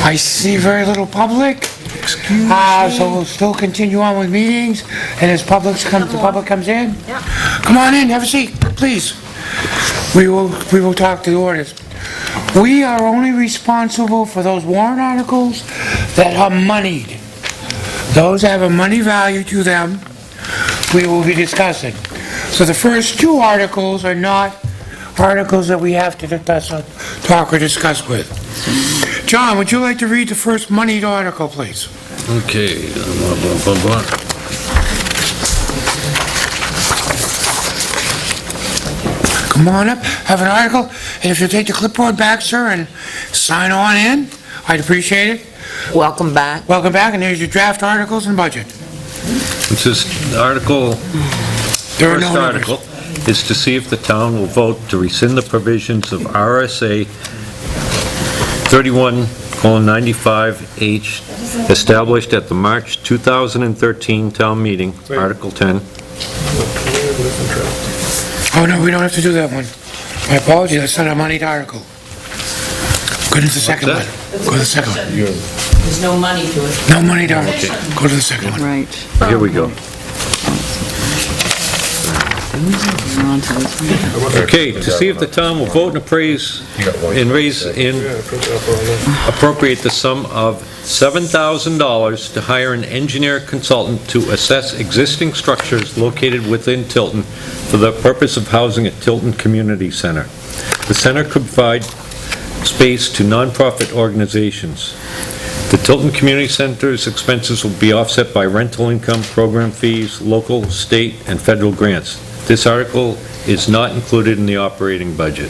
I see very little public. Excuse So we'll still continue on with meetings, and as the public comes in? Yeah. Come on in, have a seat, please. We will talk to the orders. We are only responsible for those warrant articles that are moneyed. Those have a money value to them, we will be discussing. So the first two articles are not articles that we have to talk or discuss with. John, would you like to read the first moneyed article, please? Okay. Come on up, have an article, and if you take the clipboard back, sir, and sign on in, I'd appreciate it. Welcome back. Welcome back, and there's your draft articles and budget. This is article, There are first no article is to see if the town will vote to rescind the provisions of RSA 31:95H established at the March 2013 town meeting, Article 10. Oh, no, we don't have to do that one. My apologies, that's not a moneyed article. Go to the second one. Go to the second one. There's no money to it. No moneyed article. Go to the second one. Right. Here we go. Okay, to see if the town will vote and appraise and raise and appropriate the sum of $7,000 to hire an engineer consultant to assess existing structures located within Tilton for the purpose of housing at Tilton Community Center. The center could provide space to nonprofit organizations. The Tilton Community Center's expenses will be offset by rental income, program fees, local, state, and federal grants. This article is not included in the operating budget.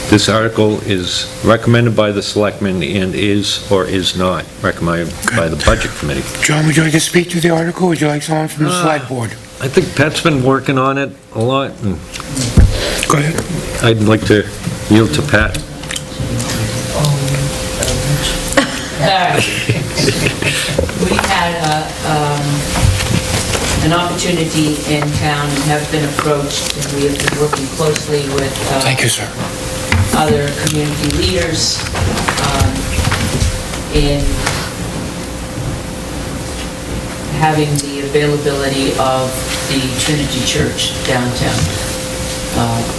This article is recommended by the selectmen and is or is not recommended by the budget committee. John, would you like to speak to the article, or would you like someone from the select board? I think Pat's been working on it a lot, and Go ahead. I'd like to yield to Pat. We had an opportunity in town and have been approached, and we have been working closely with Thank you, sir. other community leaders in having the availability of the Trinity Church downtown.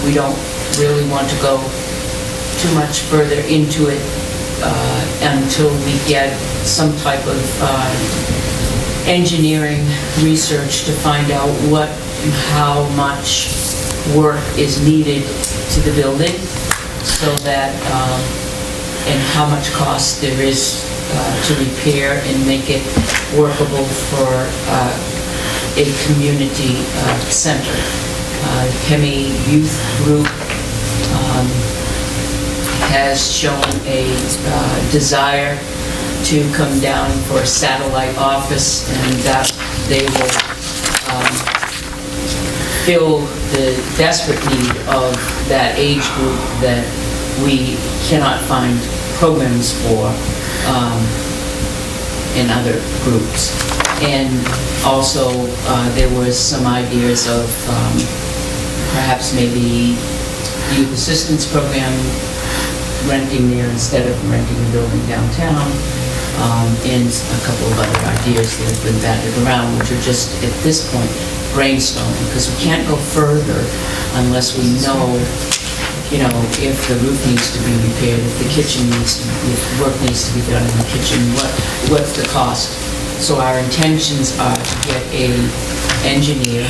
We don't really want to go too much further into it until we get some type of engineering research to find out what and how much work is needed to the building, so that, and how much cost there is to repair and make it workable for a community center. Kemi Youth Group has shown a desire to come down for a satellite office, and that they will fill the desperate need of that age group that we cannot find programs for in other groups. And also, there was some ideas of perhaps maybe youth assistance program, renting there instead of renting a building downtown, and a couple of other ideas that have been batted around, which are just, at this point, brainstorming, because we can't go further unless we know, if the roof needs to be repaired, if the kitchen needs to, if work needs to be done in the kitchen, what's the cost? So our intentions are to get a engineer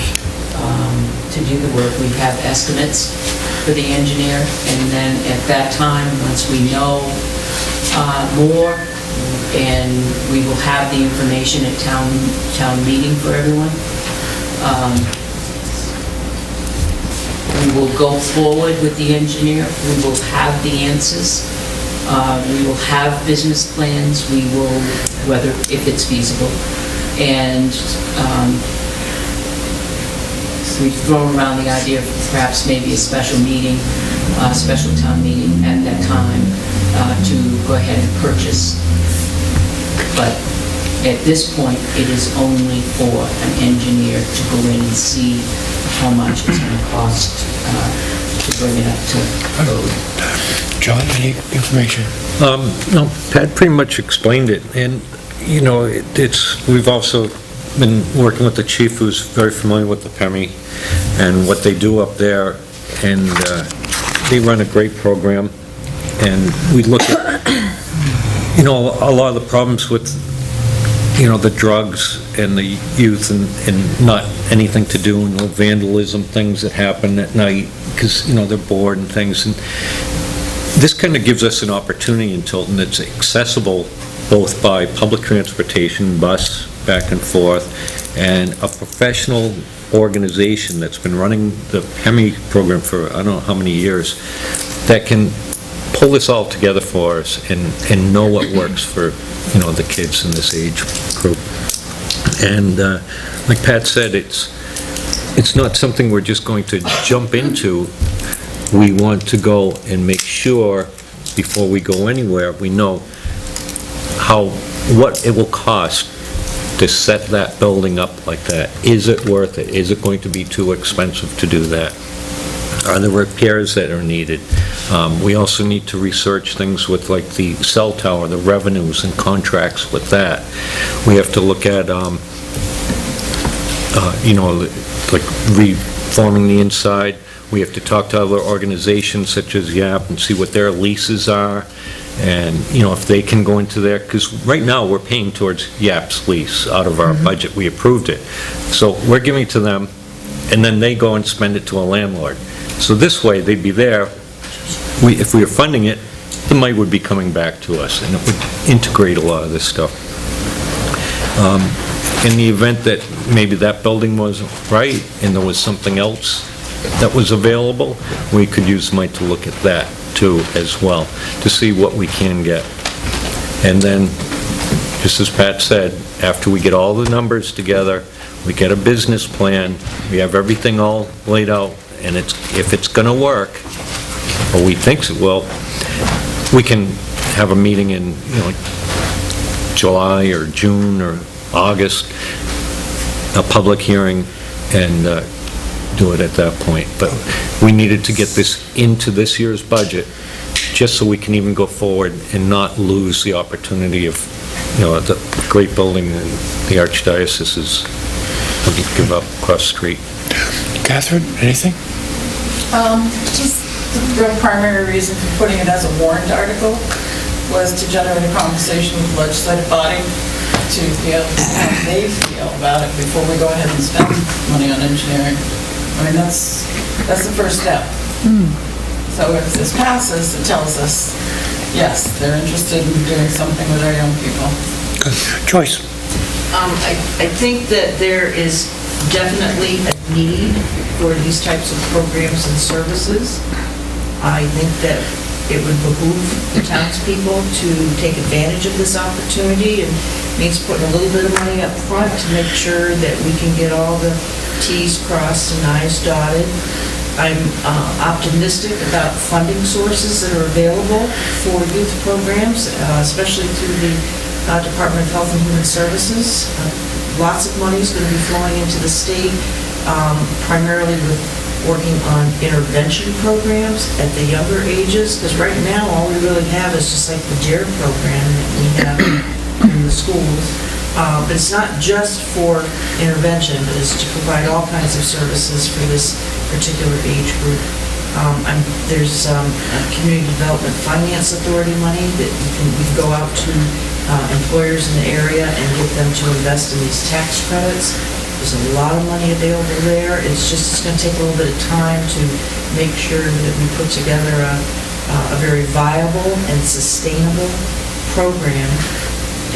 to do the work. We have estimates for the engineer, and then at that time, once we know more, and we will have the information at town meeting for everyone, we will go forward with the engineer. We will have the answers. We will have business plans. We will, if it's feasible, and we've thrown around the idea of perhaps maybe a special meeting, special town meeting at that time to go ahead and purchase. But at this point, it is only for an engineer to go in and see how much it's going to cost to bring it up to code. John, any information? No, Pat pretty much explained it, and, we've also been working with the chief, who's very familiar with the PEMI and what they do up there, and they run a great program, and we look at, a lot of the problems with, the drugs and the youth and not anything to do, no vandalism, things that happen at night, because, they're bored and things, and this kind of gives us an opportunity in Tilton that's accessible both by public transportation, bus, back and forth, and a professional organization that's been running the PEMI program for I don't know how many years, that can pull this all together for us and know what works for, the kids in this age group. And like Pat said, it's not something we're just going to jump into. We want to go and make sure, before we go anywhere, we know what it will cost to set that building up like that. Is it worth it? Is it going to be too expensive to do that? Are there repairs that are needed? We also need to research things with like the cell tower, the revenues and contracts with that. We have to look at, like reforming the inside. We have to talk to other organizations such as YAP and see what their leases are, and, if they can go into there, because right now, we're paying towards YAP's lease out of our budget. We approved it. So we're giving it to them, and then they go and spend it to a landlord. So this way, they'd be there. If we were funding it, the money would be coming back to us, and it would integrate a lot of this stuff. In the event that maybe that building wasn't right, and there was something else that was available, we could use money to look at that too as well, to see what we can get. And then, just as Pat said, after we get all the numbers together, we get a business plan, we have everything all laid out, and if it's gonna work, or we think it will, we can have a meeting in, July or June or August, a public hearing, and do it at that point. But we needed to get this into this year's budget, just so we can even go forward and not lose the opportunity of, the great building that the Archdiocese is looking to give up across the street. Catherine, anything? Just the real primary reason for putting it as a warrant article was to generate a conversation with the legislative body to be able to see how they feel about it before we go ahead and spend money on engineering. I mean, that's the first step. So if this passes, it tells us, yes, they're interested in doing something with our young people. Good. Joyce? I think that there is definitely a need for these types of programs and services. I think that it would behoove the townspeople to take advantage of this opportunity, and means putting a little bit of money up front to make sure that we can get all the Ts crossed and Is dotted. I'm optimistic about funding sources that are available for youth programs, especially through the Department of Health and Human Services. Lots of money is going to be flowing into the state, primarily with working on intervention programs at the younger ages, because right now, all we really have is just like the DARE program that we have in the schools. But it's not just for intervention, but it's to provide all kinds of services for this particular age group. There's a Community Development Finance Authority money that we can go out to employers in the area and get them to invest in these tax credits. There's a lot of money available there. It's going to take a little bit of time to make sure that we put together a very viable and sustainable program,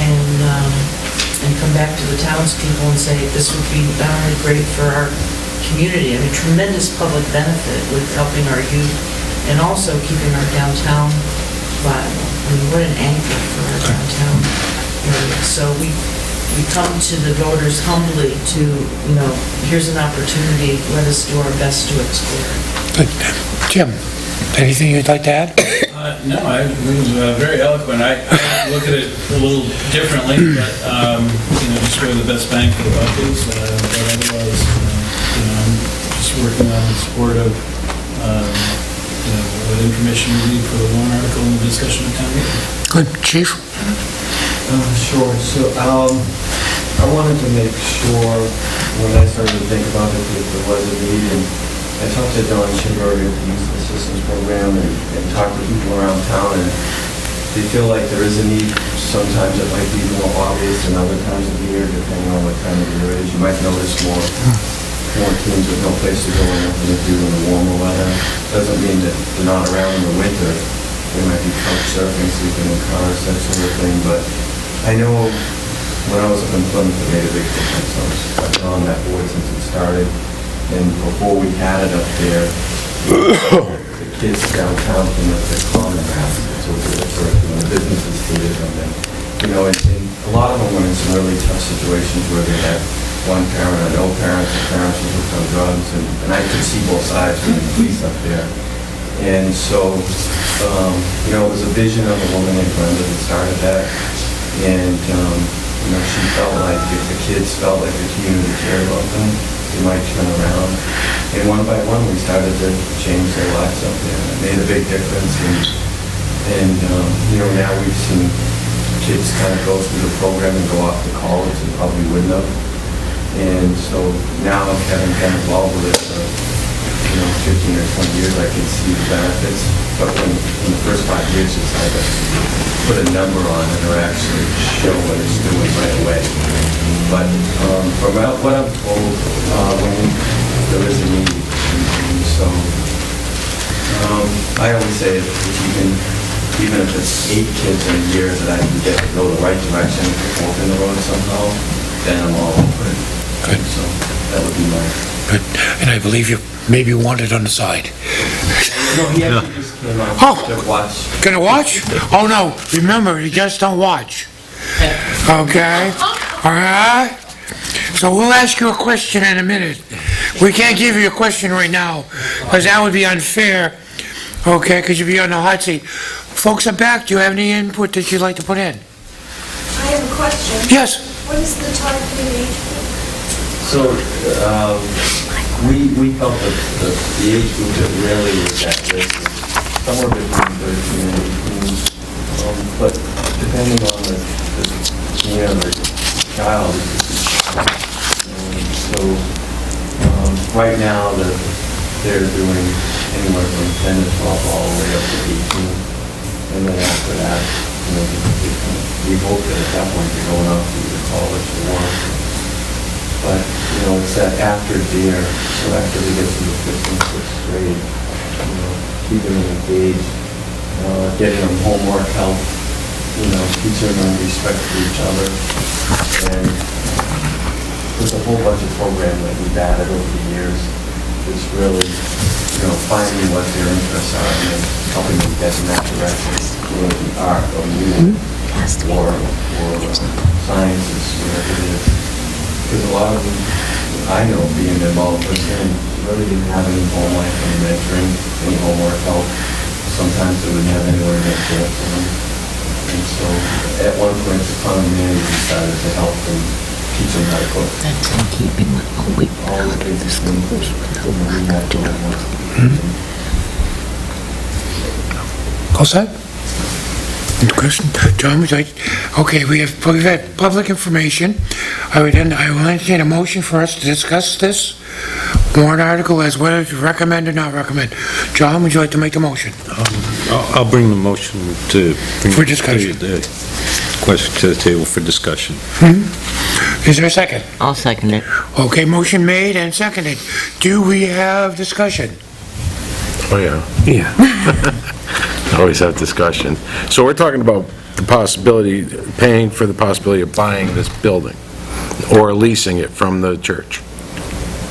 and come back to the townspeople and say, this would be not only great for our community, I mean, tremendous public benefit with helping our youth, and also keeping our downtown viable. I mean, what an anchor for our downtown area. So we come to the voters humbly to, here's an opportunity, let us do our best to explore it. Good. Jim, anything you'd like to add? No, it was very eloquent. I look at it a little differently, but, just where the best bang for the buck is. But otherwise, I'm just working on the support of what information you need for the warrant article and the discussion of town meeting. Good, chief? Sure, so, I wanted to make sure, when I started to think about it, that there was a need, and I talked to Don Schindler at the Youth Assistance Program and talked to people around town, and they feel like there is a need. Sometimes it might be more obvious than other times of the year, depending on what time of year it is. You might notice more teens with no place to go and nothing to do in the warmer weather. Doesn't mean that they're not around in the winter. They might be couch surfing, sleeping in cars, that sort of thing, but I know when I was up in Plymouth, it made a big difference. I've been on that board since it started, and before we had it up there, the kids downtown came up to common ground, so when the businesses hated them, and, you know, and a lot of them were in some really tough situations where they had one parent or no parents, the parents were hooked on drugs, and I could see both sides with the police up there. And so, you know, it was a vision of a woman named Brenda that started that, and, you know, she felt like if the kids felt like the community cared about them, they might turn around. And one by one, we started to change their lives up there. It made a big difference. And you know, now we've seen kids kind of go through the program and go off to college and probably wouldn't have. And so now having been involved with it for, you know, 15 or 20 years, I can see the benefits. But when in the first 5 years, it's hard to put a number on it or actually show what it's doing right away. But from what I'm told, there is a need. And so I always say if you can, even if it's 8 kids in a year that I can get to go the right direction and open the road somehow, then I'm all for it. Good. So that would be my... Good. And I believe you maybe want it on the side. No, he actually just came out to watch. Gonna watch? Oh, no, remember, you just don't watch. Okay? All right? So we'll ask you a question in a minute. We can't give you a question right now, because that would be unfair, okay, because you'd be on the hot seat. Folks are back, do you have any input that you'd like to put in? I have a question. Yes? What is the targeted age group? So, we felt that the age group that really was at risk was somewhere between 13 and 18. But depending on the child. So, right now, they're doing anywhere from 10 to 12 all the way up to 18. And then after that, you know, we hope that at that point they're going off to either college or work. But, you know, it's that after DARE, so after they get to the 5th and 6th grade, you know, keeping them engaged, getting them homework help, you know, teaching them respect for each other. And there's a whole bunch of programs that we've added over the years. It's really, you know, finding what their interests are and then helping them get in that direction, whether it be art or music or sciences, whatever it is. Because a lot of them, I know, being involved with them, really didn't have any home life, any mentoring, any homework help. Sometimes they wouldn't have anywhere to get care for them. And so, at one point, the common man decided to help them, teach them how to cook. That's in keeping with what we All the basic things that we have to learn. All set? Any question? John, would you like, okay, we've had public information. I will entertain a motion for us to discuss this warrant article as whether to recommend or not recommend. John, would you like to make the motion? I'll bring the motion to... For discussion. The question to the table for discussion. Is there a second? I'll second it. Okay, motion made and seconded. Do we have discussion? Oh, yeah. Always have discussion. So we're talking about the possibility, paying for the possibility of buying this building or leasing it from the church.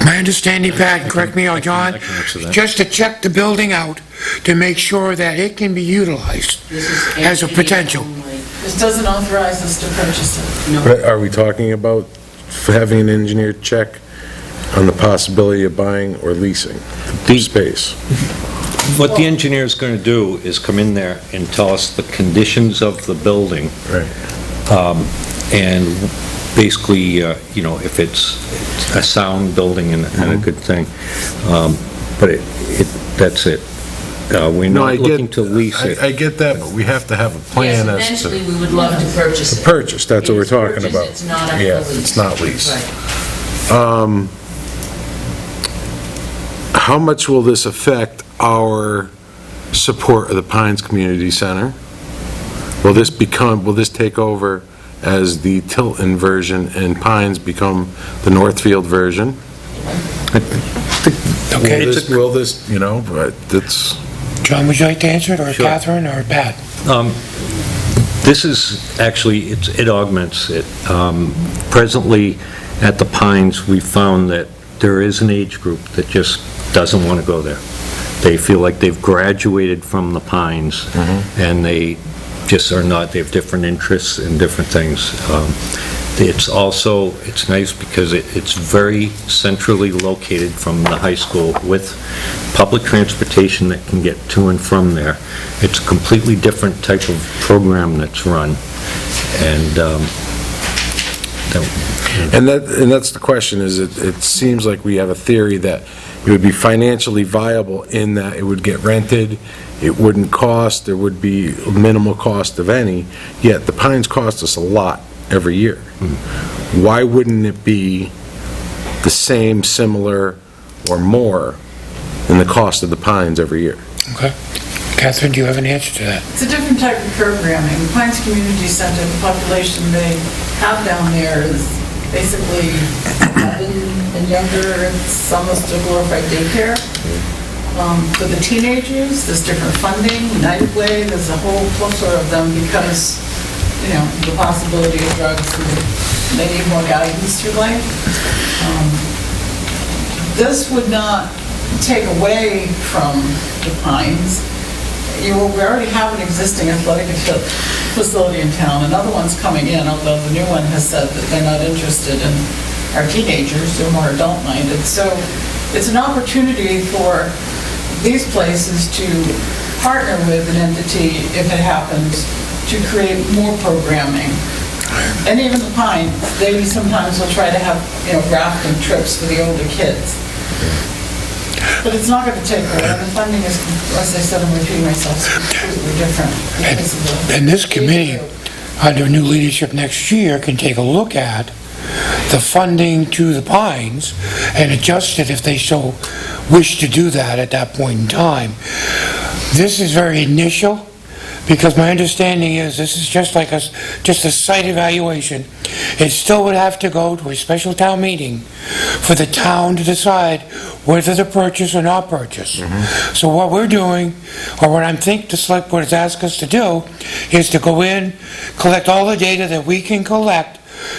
My understanding, Pat, correct me, or John, I can answer that. just to check the building out to make sure that it can be utilized This is as a engineer potential. only. This doesn't authorize us to purchase it. No. But are we talking about having an engineer check on the possibility of buying or leasing the space? What the engineer's going to do is come in there and tell us the conditions of the building, Right. and basically, you know, if it's a sound building and a good thing. But that's it. We're No, I not get- looking to lease it. I get that, but we have to have a Yes, plan as eventually, to... we would love to purchase The it. purchase, that's what we're It's talking purchase, about. It's not a Yeah, lease. it's not lease. Right. How much will this affect our support of the Pines Community Center? Will this take over as the Tilton version and Pines become the Northfield version? Okay. Will this, but it's... John, would you like to answer it, or Sure. Catherine, or Pat? This is actually, it augments it. Presently, at the Pines, we found that there is an age group that just doesn't want to go there. They feel like they've graduated from the Pines, and they just are not, they have different interests in different things. It's nice because it's very centrally located from the high school with public transportation that can get to and from there. It's a completely different type of program that's run, and that's the question, is it seems like we have a theory that it would be financially viable in that it would get rented, it wouldn't cost, there would be minimal cost of any, yet the Pines cost us a lot every year. Why wouldn't it be the same, similar, or more in the cost of the Pines every year? Okay. Catherine, do you have an answer to that? It's a different type of programming. Pines Community Center, the population they have down there is basically 11 and younger. It's almost a glorified daycare. For the teenagers, there's different funding, United Way, there's a whole plethora of them because, the possibility of drugs, and they need more guidance through life. This would not take away from the Pines. We already have an existing athletic facility in town. Another one's coming in, although the new one has said that they're not interested in our teenagers, they're more adult-minded. So it's an opportunity for these places to partner with an entity, if it happens, to create more programming. And even the Pine, they sometimes will try to have, rafting trips for the older kids. But it's not going to take away, the funding is, as I said, I'm repeating myself, completely different. because of the And this committee, age group. under new leadership next year, can take a look at the funding to the Pines and adjust it if they so wish to do that at that point in time. This is very initial, because my understanding is this is just a site evaluation. It still would have to go to a special town meeting for the town to decide whether to purchase or not purchase. So what we're doing, or what the select board has asked us to do, is to go in, collect all the data that we can collect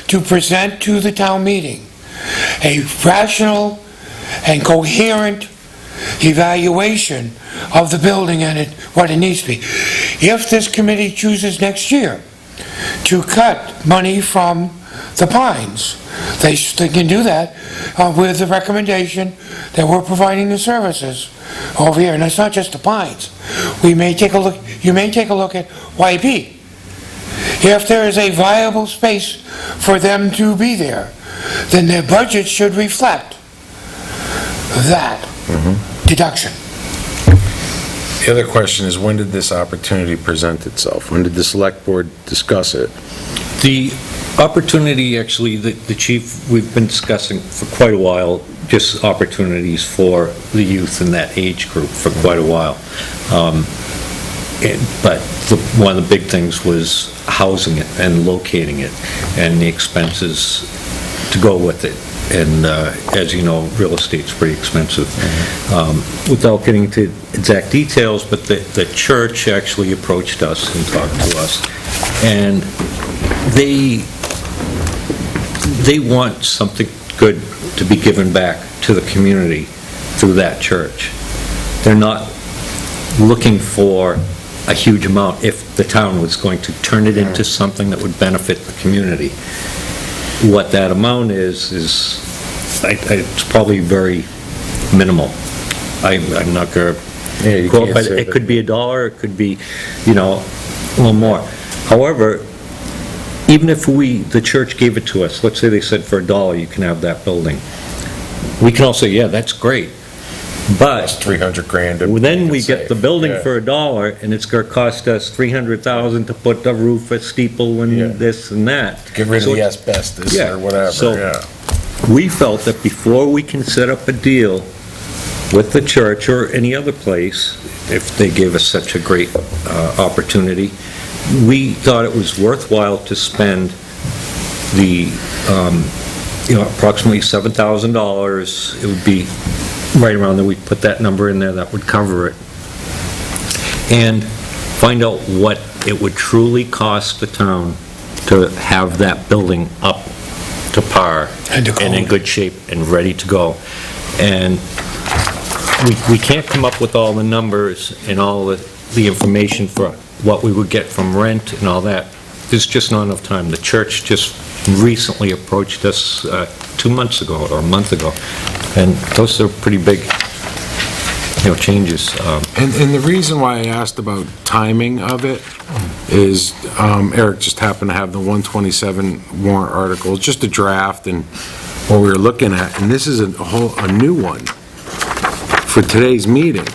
to present to the town meeting. A rational and coherent evaluation of the building and what it needs to be. If this committee chooses next year to cut money from the Pines, they can do that with the recommendation that we're providing the services over here. And it's not just the Pines. You may take a look at YP. If there is a viable space for them to be there, then their budget should reflect that deduction. The other question is, when did this opportunity present itself? When did the select board discuss it? The opportunity, actually, the chief, we've been discussing for quite a while, just opportunities for the youth in that age group for quite a while. But one of the big things was housing it and locating it and the expenses to go with it. And as you know, real estate's pretty expensive. Without getting into exact details, but the church actually approached us and talked to us. And they want something good to be given back to the community through that church. They're not looking for a huge amount if the town was going to turn it into something that would benefit the community. What that amount is it's probably very minimal. I'm not going to quote, but it could be $1, it could be, a little more. However, even if the church gave it to us, let's say they said for $1 you can have that building, we can all say, yeah, that's great. But 300 grand. then we get the building Yeah. for $1, and it's gonna cost us $300,000 to put the roof, a steeple, Yeah. and this and that. Get rid of So the asbestos Yeah, or whatever, so- yeah. We felt that before we can set up a deal with the church or any other place, if they gave us such a great opportunity, we thought it was worthwhile to spend the, approximately $7,000. It would be right around there, we put that number in there, that would cover it. And find out what it would truly cost the town to have that building up to par And to and in code. good shape and ready to go. And we can't come up with all the numbers and all the information for what we would get from rent and all that. There's just not enough time. The church just recently approached us 2 months ago or a month ago, and those are pretty big, changes. And the reason why I asked about timing of it is Eric just happened to have the 127 warrant article, just a draft and what we were looking at, and this is a new one for today's meeting.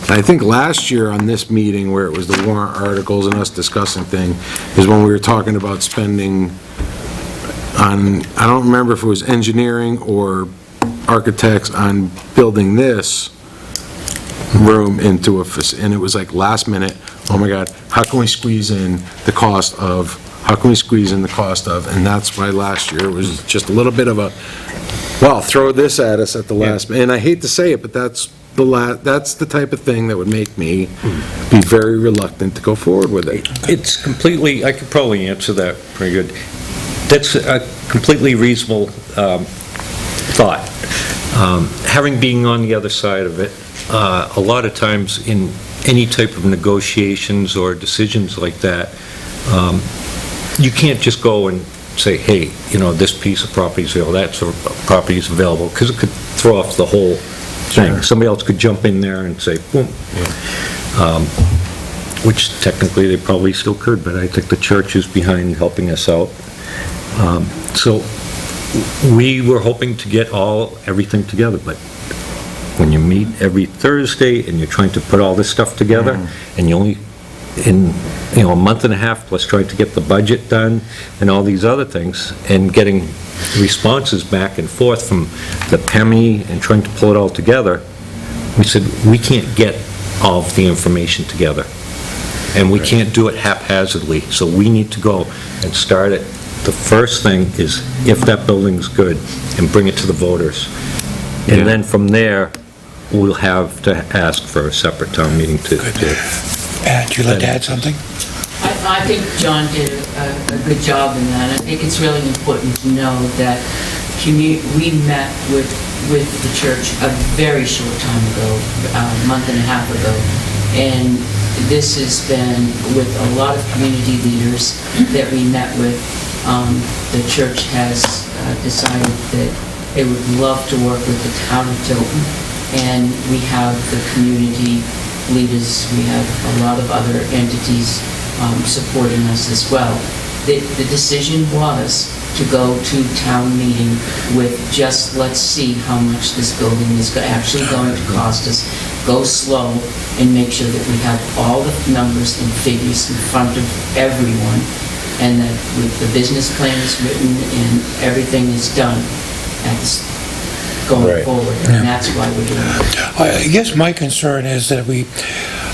I think last year on this meeting where it was the warrant articles and us discussing thing is when we were talking about spending on, I don't remember if it was engineering or architects on building this room into and it was like last minute, oh my God, how can we squeeze in the cost of, and that's why last year it was just a little bit of a, well, throw this at us at the last, and I hate to say it, but that's the type of thing that would make me be very reluctant to go forward with it. It's completely, I could probably answer that pretty good. That's a completely reasonable thought. Having been on the other side of it, a lot of times in any type of negotiations or decisions like that, you can't just go and say, hey, this piece of property is available, that sort of property is available, because it could throw off the whole thing. Sure. Somebody else could jump in there and say, boom. Which technically they probably still could, but I think the church is behind helping us out. So we were hoping to get everything together, but when you meet every Thursday and you're trying to put all this stuff together, and you only, in a month and a half plus trying to get the budget done and all these other things, and getting responses back and forth from the PEMI and trying to pull it all together, we said, we can't get all of the information together. And we can't do it haphazardly, so we need to go and start it. The first thing is, if that building's good, and bring it to the voters. And then from there, we'll have to ask for a separate town meeting to... Pat, would you like to add something? I think John did a good job in that. I think it's really important to know that we met with the church a very short time ago, a month and a half ago, and this has been with a lot of community leaders that we met with. The church has decided that they would love to work with the town of Tilton, and we have the community leaders, we have a lot of other entities supporting us as well. The decision was to go to town meeting with just, let's see how much this building is actually going to cost us, go slow, and make sure that we have all the numbers and figures in front of everyone, and that with the business plan is written and everything is done, that's going forward, and that's why we're doing it. I guess my concern is that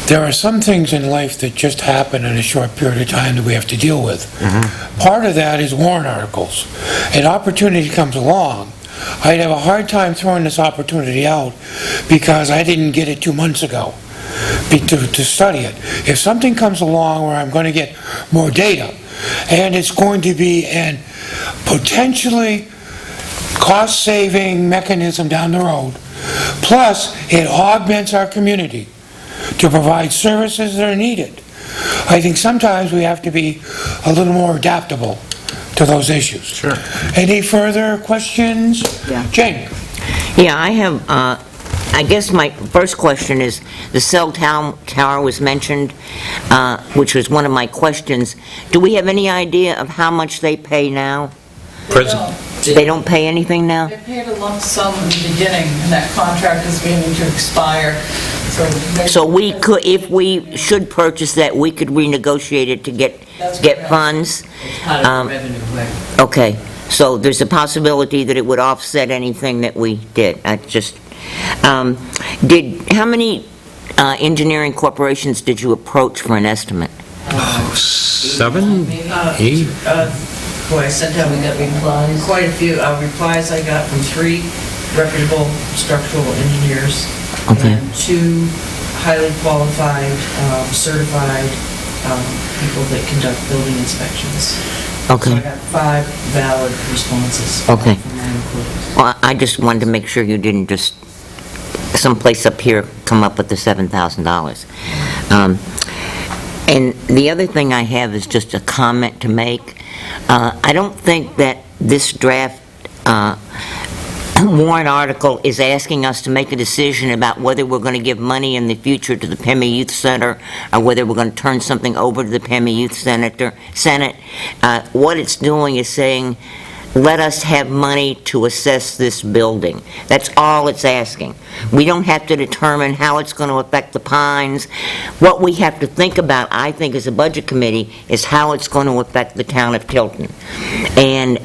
there are some things in life that just happen in a short period of time that we have to deal with. Part of that is warrant articles. An opportunity comes along, I'd have a hard time throwing this opportunity out because I didn't get it 2 months ago to study it. If something comes along where I'm going to get more data, and it's going to be an potentially cost-saving mechanism down the road, plus it augments our community to provide services that are needed, I think sometimes we have to be a little more adaptable to those issues. Sure. Any further questions? Yeah. Jane? Yeah, I have, I guess my first question is, the cell tower was mentioned, which was one of my questions. Do we have any idea of how much they pay now present? They don't pay anything now? They paid a lump sum in the beginning, and that contract is beginning to expire, so. So we could, if we should purchase that, we could renegotiate it to get funds? It's part of the revenue, right? Okay, so there's a possibility that it would offset anything that we did. I just, how many engineering corporations did you approach for an estimate? 7, 8? Boy, I sent out, We got replies. quite a few replies I got from 3 reputable structural engineers Okay. and 2 highly qualified, certified people that conduct building inspections. So I Okay. got 5 valid responses Okay. from my employees. Well, I just wanted to make sure you didn't just, someplace up here, come up with the $7,000. And the other thing I have is just a comment to make. I don't think that this draft warrant article is asking us to make a decision about whether we're going to give money in the future to the Pemmy Youth Center or whether we're going to turn something over to the Pemmy Youth Senate. What it's doing is saying, let us have money to assess this building. That's all it's asking. We don't have to determine how it's going to affect the Pines. What we have to think about, I think, as a budget committee, is how it's going to affect the town of Tilton. And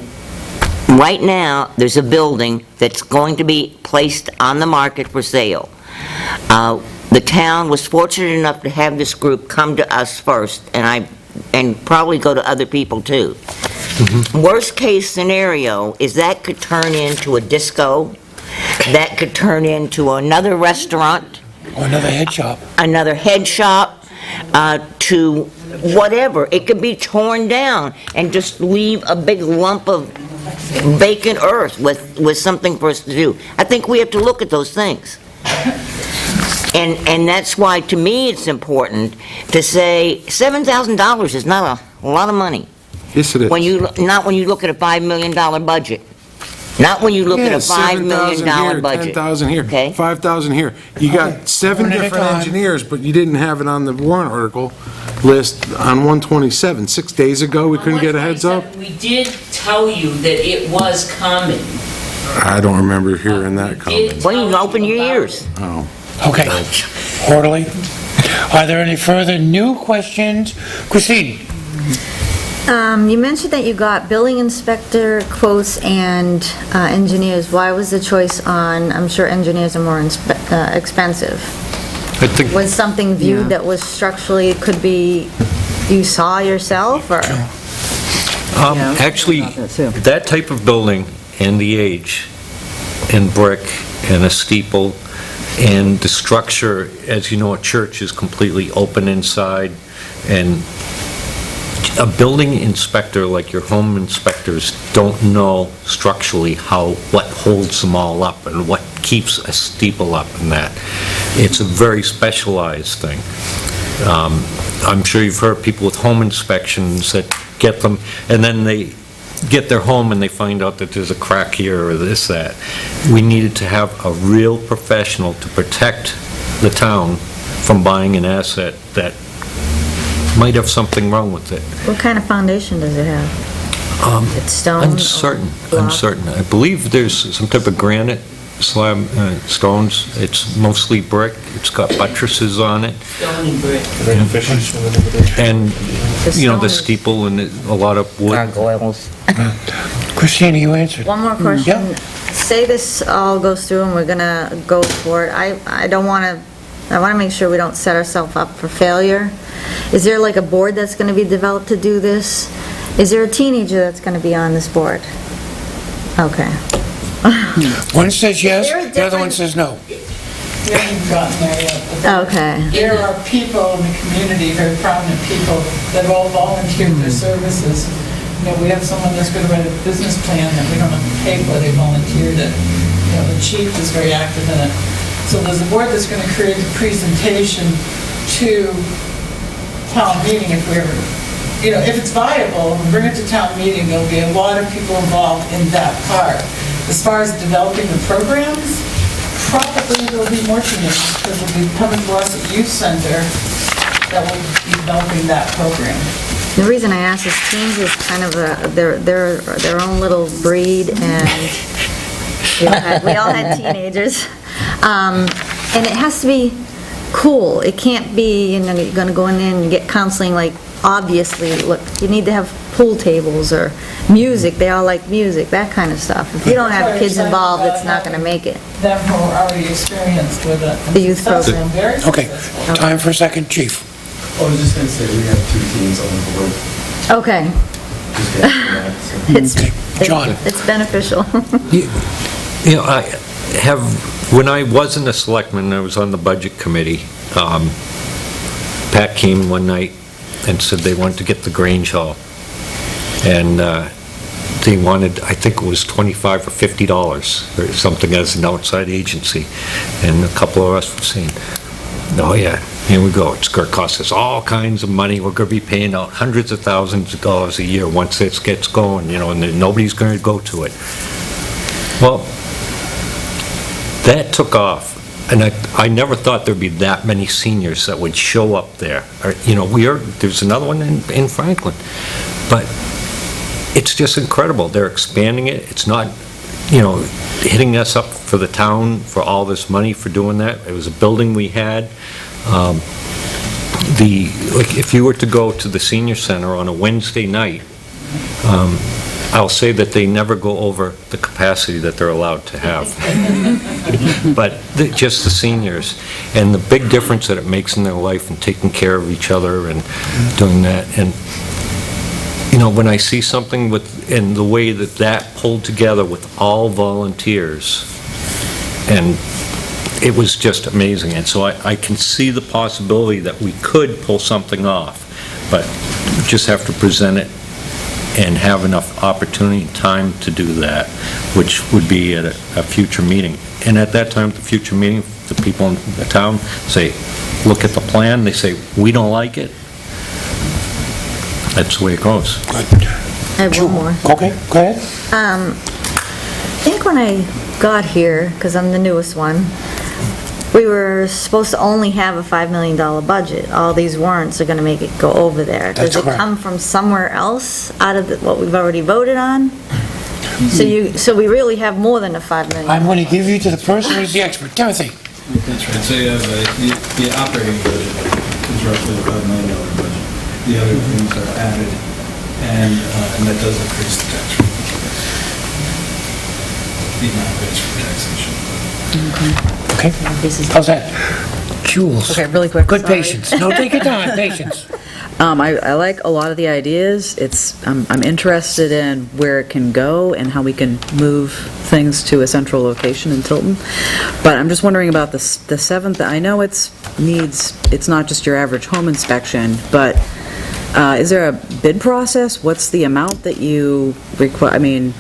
right now, there's a building that's going to be placed on the market for sale. The town was fortunate enough to have this group come to us first, and probably go to other people too. Worst case scenario is that could turn into a disco, that could turn into another restaurant, Or another head shop. another head shop, to whatever. It could be torn down and just leave a big lump of vacant earth with something for us to do. I think we have to look at those things. And that's why, to me, it's important to say $7,000 is not a lot of money. Yes, it is. Not when you look at a $5 million budget. Not when you look at a $5 million budget. 10,000 here, Okay? 5,000 here. You got 7 One at a different time. engineers, but you didn't have it on the warrant article list on 127. 6 days ago, we couldn't get a heads up? We did tell you that it was common. I don't remember hearing that comment. Well, you can open your ears. Oh. Okay. Orderly. Are there any further new questions? Christine? You mentioned that you got building inspector quotes and engineers. Why was the choice on, I'm sure engineers are more expensive? I think, Was something viewed that was structurally, could be, you saw yourself, or? actually, that type of building and the age, and brick, and a steeple, and the structure, as you know, a church is completely open inside, and a building inspector, like your home inspectors, don't know structurally what holds them all up and what keeps a steeple up and that. It's a very specialized thing. I'm sure you've heard people with home inspections that get them, and then they get their home and they find out that there's a crack here or this, that. We needed to have a real professional to protect the town from buying an asset that might have something wrong with it. What kind of foundation does it have? It's stone? or Uncertain, block? uncertain. I believe there's some type of granite slab, stones. It's mostly brick. It's got buttresses on it. Stony brick. And, The you know, the stone is- steeple and a lot of wood. Gargoyles. Christina, you answered. One more question. Say this all goes through and we're gonna go for it. I want to make sure we don't set ourselves up for failure. Is there like a board that's going to be developed to do this? Is there a teenager that's going to be on this board? Okay. One says yes, There are the other one different- says no. We haven't gotten there yet. but Okay. There are people in the community, very prominent people, that have all volunteered their services. You know, we have someone that's going to write a business plan that we don't have to pay for, they volunteered it. You know, the chief is very active in it. So there's a board that's going to create a presentation to town meeting if we ever, you know, if it's viable, and bring it to town meeting, there'll be a lot of people involved in that part. As far as developing the programs, probably there'll be more teenagers, because they'll be coming to us at youth center that will be developing that program. The reason I ask is teens is kind of they're their own little breed, and we all had teenagers. And it has to be cool. It can't be, you know, you're gonna go in there and get counseling, like, obviously, look, you need to have pool tables or music, they all like music, that kind of stuff. If you don't have kids involved, it's not gonna make it. Them who are already experienced with it. The youth program. Very Okay, successful. time for a second, chief. I was just gonna say, we have 2 teams on the board. Okay. Just gonna say that, so. It's, John. it's beneficial. You know, I have, when I wasn't a selectman, I was on the budget committee, Pat came one night and said they wanted to get the Grange Hall. And they wanted, I think it was $25 or $50 or something as an outside agency. And a couple of us were saying, oh yeah, here we go. It's going to cost us all kinds of money. We're going to be paying out hundreds of thousands of dollars a year once this gets going, you know, and then nobody's going to go to it. Well, that took off. And I never thought there'd be that many seniors that would show up there. You know, there's another one in Franklin. But it's just incredible. They're expanding it. It's not, you know, hitting us up for the town for all this money for doing that. It was a building we had. Like, if you were to go to the senior center on a Wednesday night, I'll say that they never go over the capacity that they're allowed to have. But just the seniors, and the big difference that it makes in their life and taking care of each other and doing that. And, you know, when I see something in the way that pulled together with all volunteers, and it was just amazing. And so I can see the possibility that we could pull something off, but we just have to present it and have enough opportunity and time to do that, which would be at a future meeting. And at that time, the future meeting, the people in the town say, look at the plan, they say, we don't like it. That's the way it goes. I have one more. Okay, go ahead. I think when I got here, because I'm the newest one, we were supposed to only have a $5 million budget. All these warrants are going to make it go over there. That's Does it correct. come from somewhere else out of what we've already voted on? So we really have more than a $5 million. I'm going to give you to the person who's the expert. Timothy? That's right, so you have the operating budget is roughly a $5 million budget. The other things are added, and that does increase the tax rate. The amount raised for taxation. Okay, how's that? Jules? Okay, really quick, Good sorry. patience. No, take your time, patience. I like a lot of the ideas. I'm interested in where it can go and how we can move things to a central location in Tilton. But I'm just wondering about the 7th. I know it's not just your average home inspection, but is there a bid process? What's the amount that you require? I mean,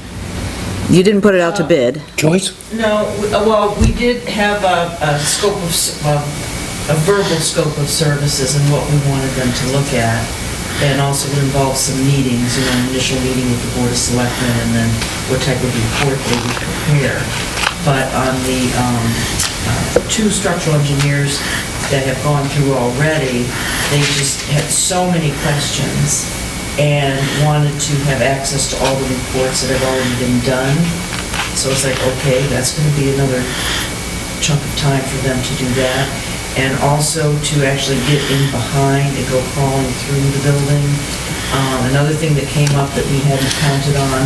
you didn't put it out to bid. Joyce? No, well, we did have a scope of, a verbal scope of services and what we wanted them to look at, and also it involved some meetings, you know, an initial meeting with the Board of Selectmen, and then what type of report they would prepare. But on the 2 structural engineers that have gone through already, they just had so many questions and wanted to have access to all the reports that have already been done. So it's like, okay, that's going to be another chunk of time for them to do that. And also to actually get in behind and go crawling through the building. Another thing that came up that we hadn't counted on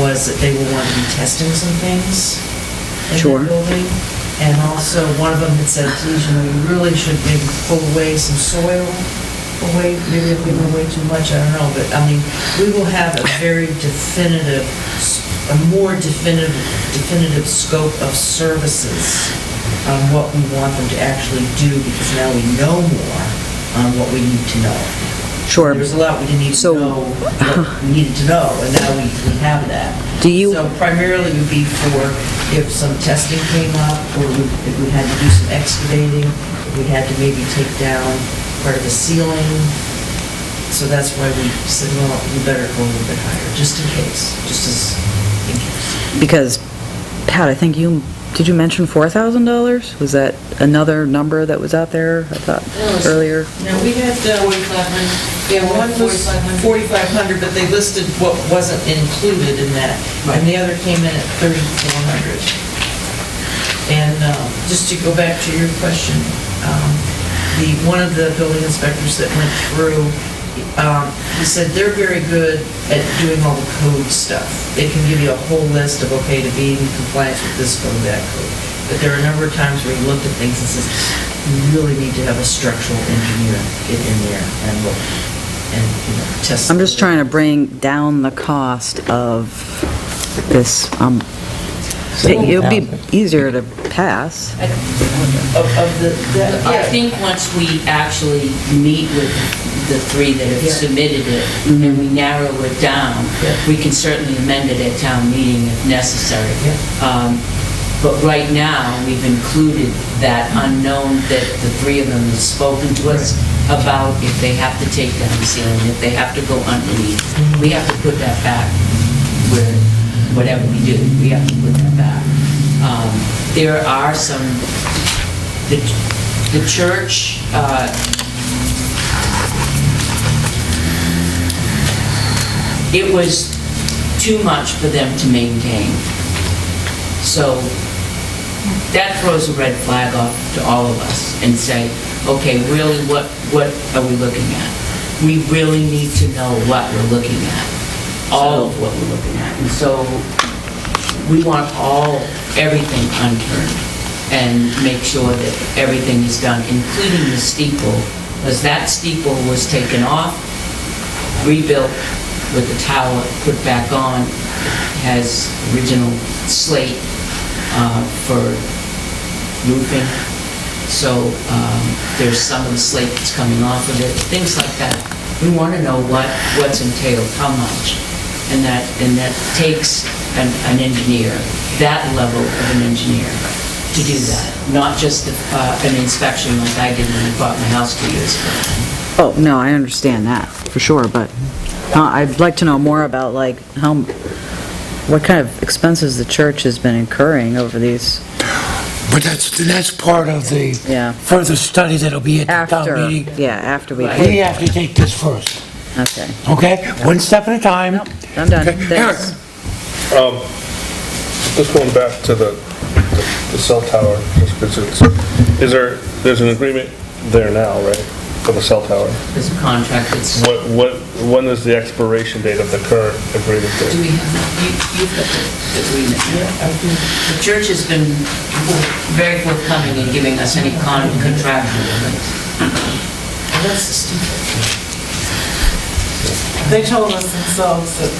was that they will want to be testing some things in Sure. the building. And also, one of them had said, geez, you know, you really should maybe pull away some soil away, maybe I've given away too much, I don't know, but I mean, we will have a very definitive, a more definitive scope of services on what we want them to actually do, because now we know more on what we need to know. Sure. There was a lot we didn't need to So- know, what we needed to know, and now we have that. So primarily would be for if some testing came up, or if we had to do some excavating, if we had to maybe take down part of the ceiling. So that's why we said, well, we better go a little bit higher, just in case, just as in case. Because, Pat, I think you did you mention $4,000? Was that another number that was out there, I thought, earlier? No, we had, 4,500. yeah, one was 4,500, but they listed what wasn't included in that. And the other came in at 3,400. And just to go back to your question, one of the building inspectors that went through, he said they're very good at doing all the code stuff. They can give you a whole list of, okay, to be in compliance with this code, that code. But there are a number of times where he looked at things and says, you really need to have a structural engineer get in there and look and, test. I'm just trying to bring down the cost of this, it would be easier to pass. I think once we actually meet with the three that have submitted it, and we narrow it down, we can certainly amend it at town meeting if necessary. But right now, we've included that unknown that the three of them have spoken to us about if they have to take down the ceiling, if they have to go underneath. We have to put that back where, whatever we do, we have to put that back. There are some, the church, it was too much for them to maintain. So that throws a red flag off to all of us and say, okay, really, what are we looking at? We really need to know what we're looking at, all of what we're looking at. And so we want everything unturned and make sure that everything is done, including the steeple, because that steeple was taken off, rebuilt with the tower put back on, has original slate for roofing. So there's some of the slate that's coming off of it, things like that. We want to know what's entailed, how much, and that takes an engineer, that level of an engineer, to do that, not just an inspection like I did when I bought my house 2 years ago. Oh, no, I understand that, for sure, but I'd like to know more about, like, what kind of expenses the church has been incurring over these. But that's part of the Yeah. further study that'll be at the After, town meeting. yeah, after we We pay. have to take this first, Okay. okay? One step at a time. Nope, I'm done. Okay, Eric? Thanks. Just going back to the cell tower, just 'cause there's an agreement there now, right, for the cell tower? There's a contract that's, When is the expiration date of the current agreement do there? we have, you've got the agreement. The church has been very forthcoming in giving us any contractual things. That's the steeple. They told us themselves that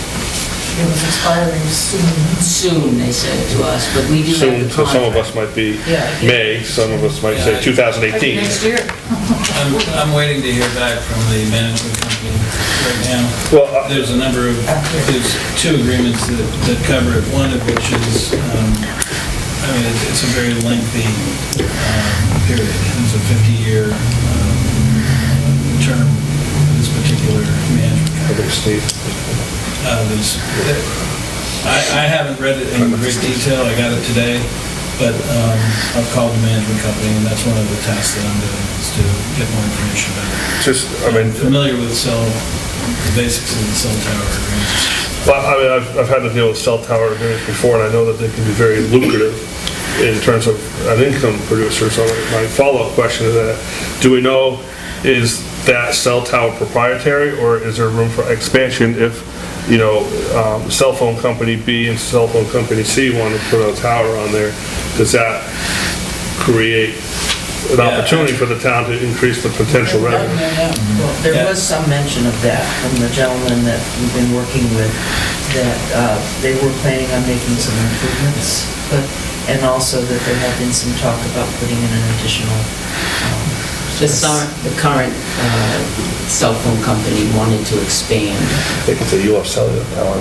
it was expiring soon. Soon, they said to us, but we do have Soon, the so some of contract. us might be Yeah. May, some of us might say 2018. Next year. I'm waiting to hear back from the management company right now. Well, There's two agreements that cover it, one of which is, it's a very lengthy period. It's a 50-year term for this particular management I think Steve. I haven't read it in great detail, I got it today, but I've called the management company, and that's one of the tasks that I'm doing, is to get more information about it. I'm familiar with the basics of the cell tower agreements. Well, I've had to deal with cell tower agreements before, and I know that they can be very lucrative in terms of an income producer. So my follow-up question is that, do we know, is that cell tower proprietary, or is there room for expansion if, cell phone company B and cell phone company C want to put a tower on there? Does that create an opportunity for the town to increase the potential revenue? Well, there was some mention of that from the gentleman that we've been working with, that they were planning on making some improvements, and also that there had been some talk about putting in an additional. The current cell phone company wanted to expand. I think it's a U.S. cellular tower.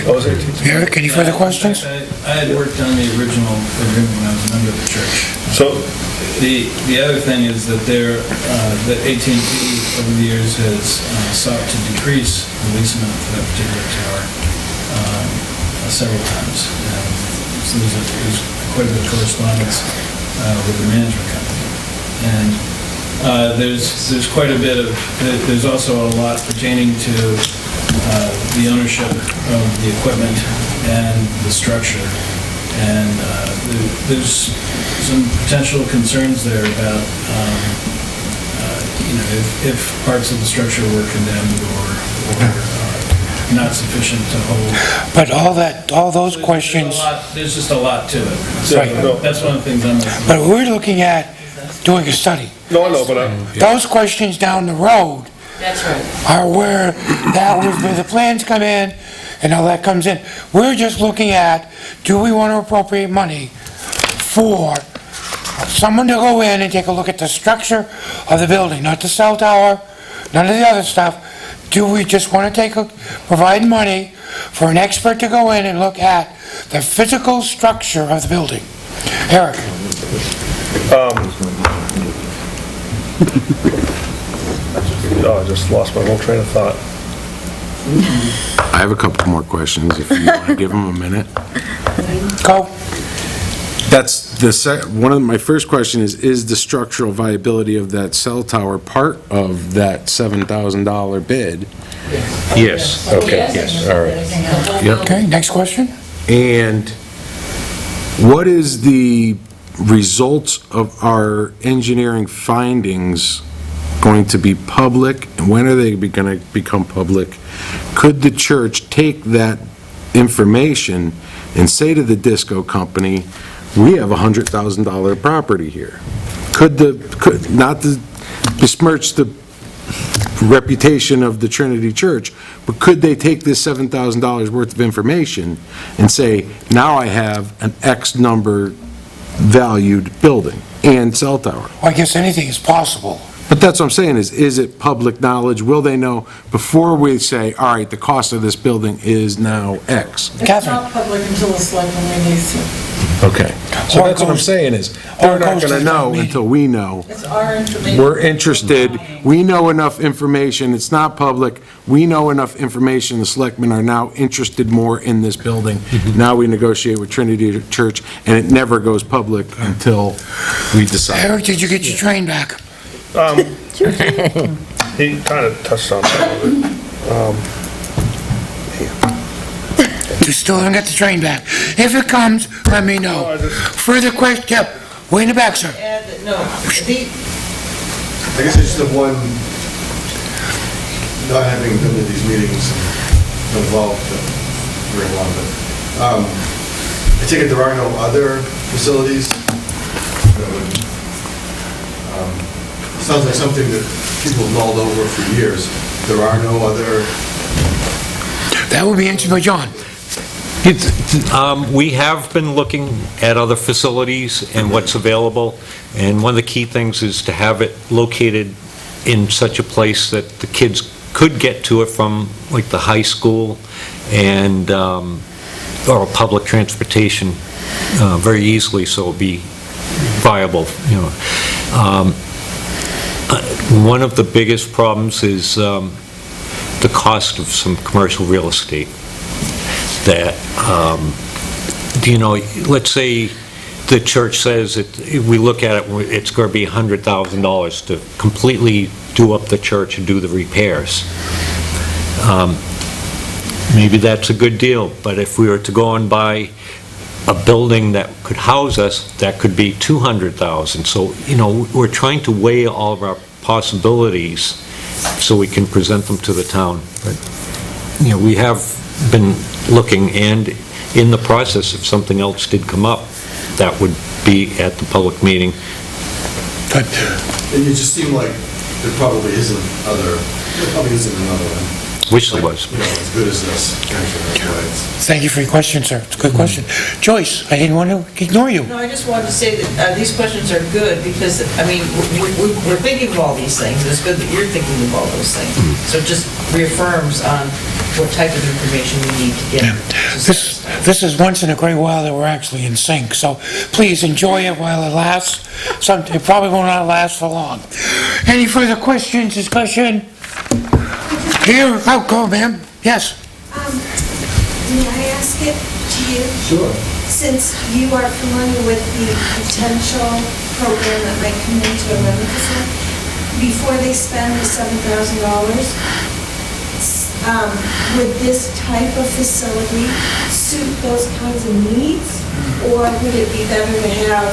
Oh, is it? Eric, any further questions? I had worked on the original agreement when I was a member of the church. So, The other thing is that that AT&T over the years has sought to decrease the lease amount for that particular tower several times. so there's quite a bit of correspondence with the management company. And there's quite a bit of, there's also a lot pertaining to the ownership of the equipment and the structure. And there's some potential concerns there about, if parts of the structure were condemned or not sufficient to hold. But all those questions, There's just a lot to it. So Right. that's one of the things I'm looking at. but we're looking at doing a study. No, I know, but Those questions down the road That's right. are where the plans come in and all that comes in. We're just looking at, do we want to appropriate money for someone to go in and take a look at the structure of the building, not the cell tower, none of the other stuff. Do we just want to provide money for an expert to go in and look at the physical structure of the building? Eric? I just lost my whole train of thought. I have a couple more questions, if you want to give them a minute. Go. That's one of my first question is the structural viability of that cell tower part of that $7,000 bid? Yes. Okay, yes, all right. Yep. Okay, next question? And what is the results of our engineering findings going to be public, and when are they going to become public? Could the church take that information and say to the disco company, we have a $100,000 property here? Could not to besmirch the reputation of the Trinity Church, but could they take this $7,000 worth of information and say, now I have an X number valued building and cell tower? Well, I guess anything is possible. But that's what I'm saying, is it public knowledge? Will they know before we say, all right, the cost of this building is now X? It's not public until the selectmen release it. Okay. So that's what I'm saying is, they're not going to know until we know. It's our information. We're interested, we know enough information, it's not public, we know enough information, the selectmen are now interested more in this building. Now we negotiate with Trinity Church, and it never goes public until we decide. Eric, did you get your train back? He kind of touched on some of it. You still haven't got the train back. If it comes, let me know. Further question, yep, way in the back, sir. Add that, no, I guess I just have one, not having been to these meetings involved very long, but I take it there are no other facilities that would, sounds like something that people have mulled over for years. There are no other... That will be answered by John. We have been looking at other facilities and what's available, and one of the key things is to have it located in such a place that the kids could get to it from, like, the high school and, or public transportation very easily, so it'll be viable, you know. One of the biggest problems is the cost of some commercial real estate. That, you know, let's say the church says that we look at it, it's going to be $100,000 to completely do up the church and do the repairs. Maybe that's a good deal, but if we were to go and buy a building that could house us, that could be $200,000. So, you know, we're trying to weigh all of our possibilities so we can present them to the town. But, you know, we have been looking, and in the process, if something else did come up, that would be at the public meeting. And it just seemed like there probably isn't another one. Wish there was. You know, as good as this, actually. Thank you for your question, sir. It's a good question. Joyce, I didn't want to ignore you. No, I just wanted to say that these questions are good because, I mean, we're thinking of all these things, and it's good that you're thinking of all those things. So it just reaffirms on what type of information we need to get. This is once in a great while that we're actually in sync, so please enjoy it while it lasts. It probably will not last for long. Any further questions, discussion? Here, go, ma'am. Yes. May I ask it to you? Sure. since you are familiar with the potential program that might come into a rental facility, before they spend the $7,000, would this type of facility suit those kinds of needs? Or would it be better to have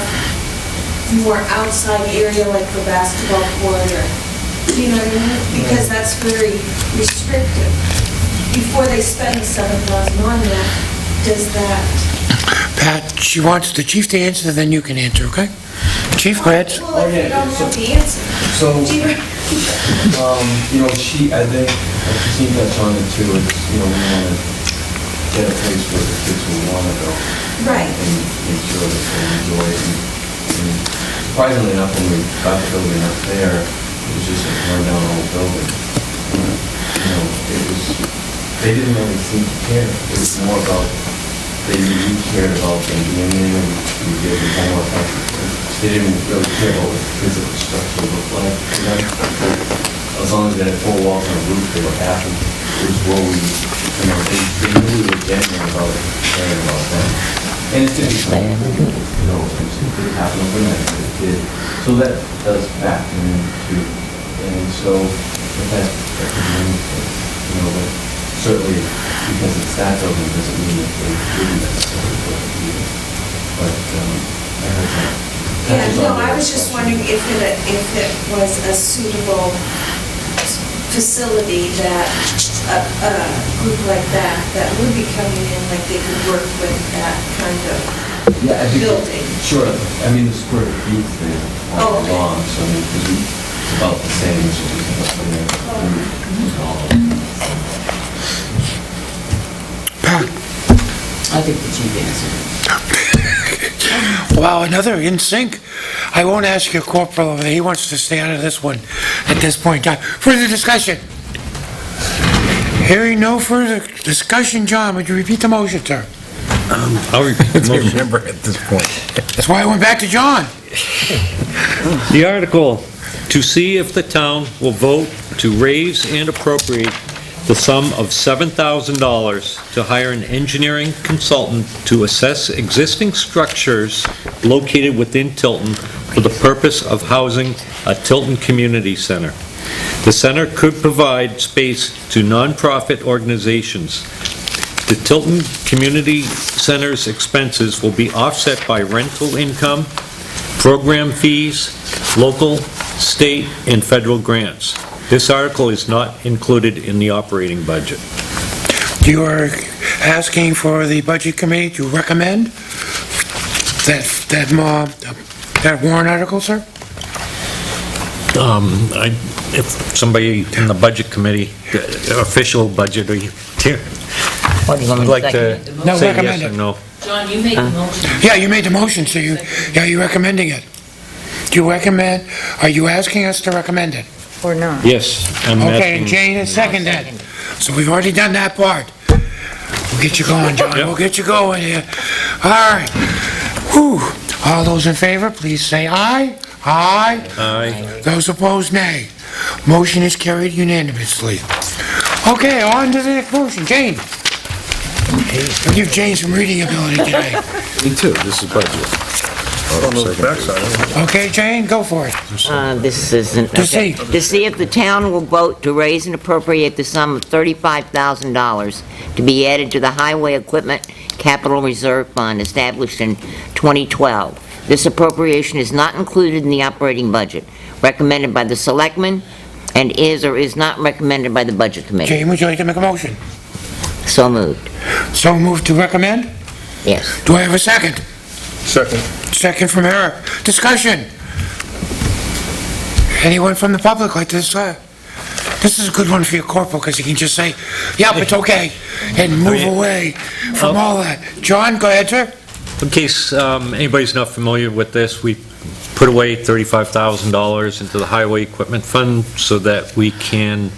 more outside area like the basketball court or, do you know what I mean? Because that's very restrictive. Before they spend the $7,000 on that, does that... Pat, she wants the chief to answer, then you can answer, okay? Chief, go ahead. Well, if you don't have the answer. So, Do you... I think, Christine touched on it too, it's, we want to get a place where the kids will want to go. Right. And make sure that they enjoy it. And surprisingly enough, when we got the building up there, it was just a run-down old building. They didn't really seem to care. It was more about, they really cared about them being in, and we gave them homework. They didn't really care about what the physical structure looked like for them. As long as they had four walls and a roof, they were happy. It was what they knew we were getting about caring about them. And it didn't it did happen overnight, but it did. So that does factor into, and so if that's but certainly because it's that building doesn't mean that they didn't necessarily go to either. But I heard that. Yeah, no, I was just wondering if it was a suitable facility that a group like that would be coming in, like they could work with that kind of building. Sure. I mean, the square feet there all along, so I mean, it's about the same as what we have up there. I think the chief answered. Wow, another in sync. I won't ask your corporal over there. He wants to stay out of this one at this point in time. Further discussion? Hearing no further discussion, John, would you repeat the motion, sir? I'll repeat the motion. Remember at this point. That's why I went back to John. The article, to see if the town will vote to raise and appropriate the sum of $7,000 to hire an engineering consultant to assess existing structures located within Tilton for the purpose of housing a Tilton Community Center. The center could provide space to nonprofit organizations. The Tilton Community Center's expenses will be offset by rental income, program fees, local, state, and federal grants. This article is not included in the operating budget. You are asking for the budget committee to recommend that warrant article, sir? If somebody in the budget committee, official budget, or you, would like to No, say recommend yes it. or no. John, you made the motion. Yeah, you made the motion, so you're recommending it. Do you recommend, are you asking us to recommend it? Or not? Yes, I'm Okay, asking. and Jane has seconded. So we've already done that part. We'll get you going, John. Yep. We'll get you going here. All right. Whew. All those in favor, please say aye. Aye. Aye. Those opposed, nay. Motion is carried unanimously. Okay, on to the next motion. Jane. I'll give Jane some reading ability today. Me too, this is budget. Okay, Jane, go for it. This isn't... To see. To see if the town will vote to raise and appropriate the sum of $35,000 to be added to the Highway Equipment Capital Reserve Fund established in 2012. This appropriation is not included in the operating budget, recommended by the selectmen, and is or is not recommended by the Budget Committee. Jane, would you like to make a motion? So moved. So moved to recommend? Yes. Do I have a second? Second. Second from Eric. Discussion. Anyone from the public like this? This is a good one for your corporal, because he can just say, yep, it's okay, and move away from all that. John, go ahead, sir. In case anybody's not familiar with this, we put away $35,000 into the Highway Equipment Fund so that we can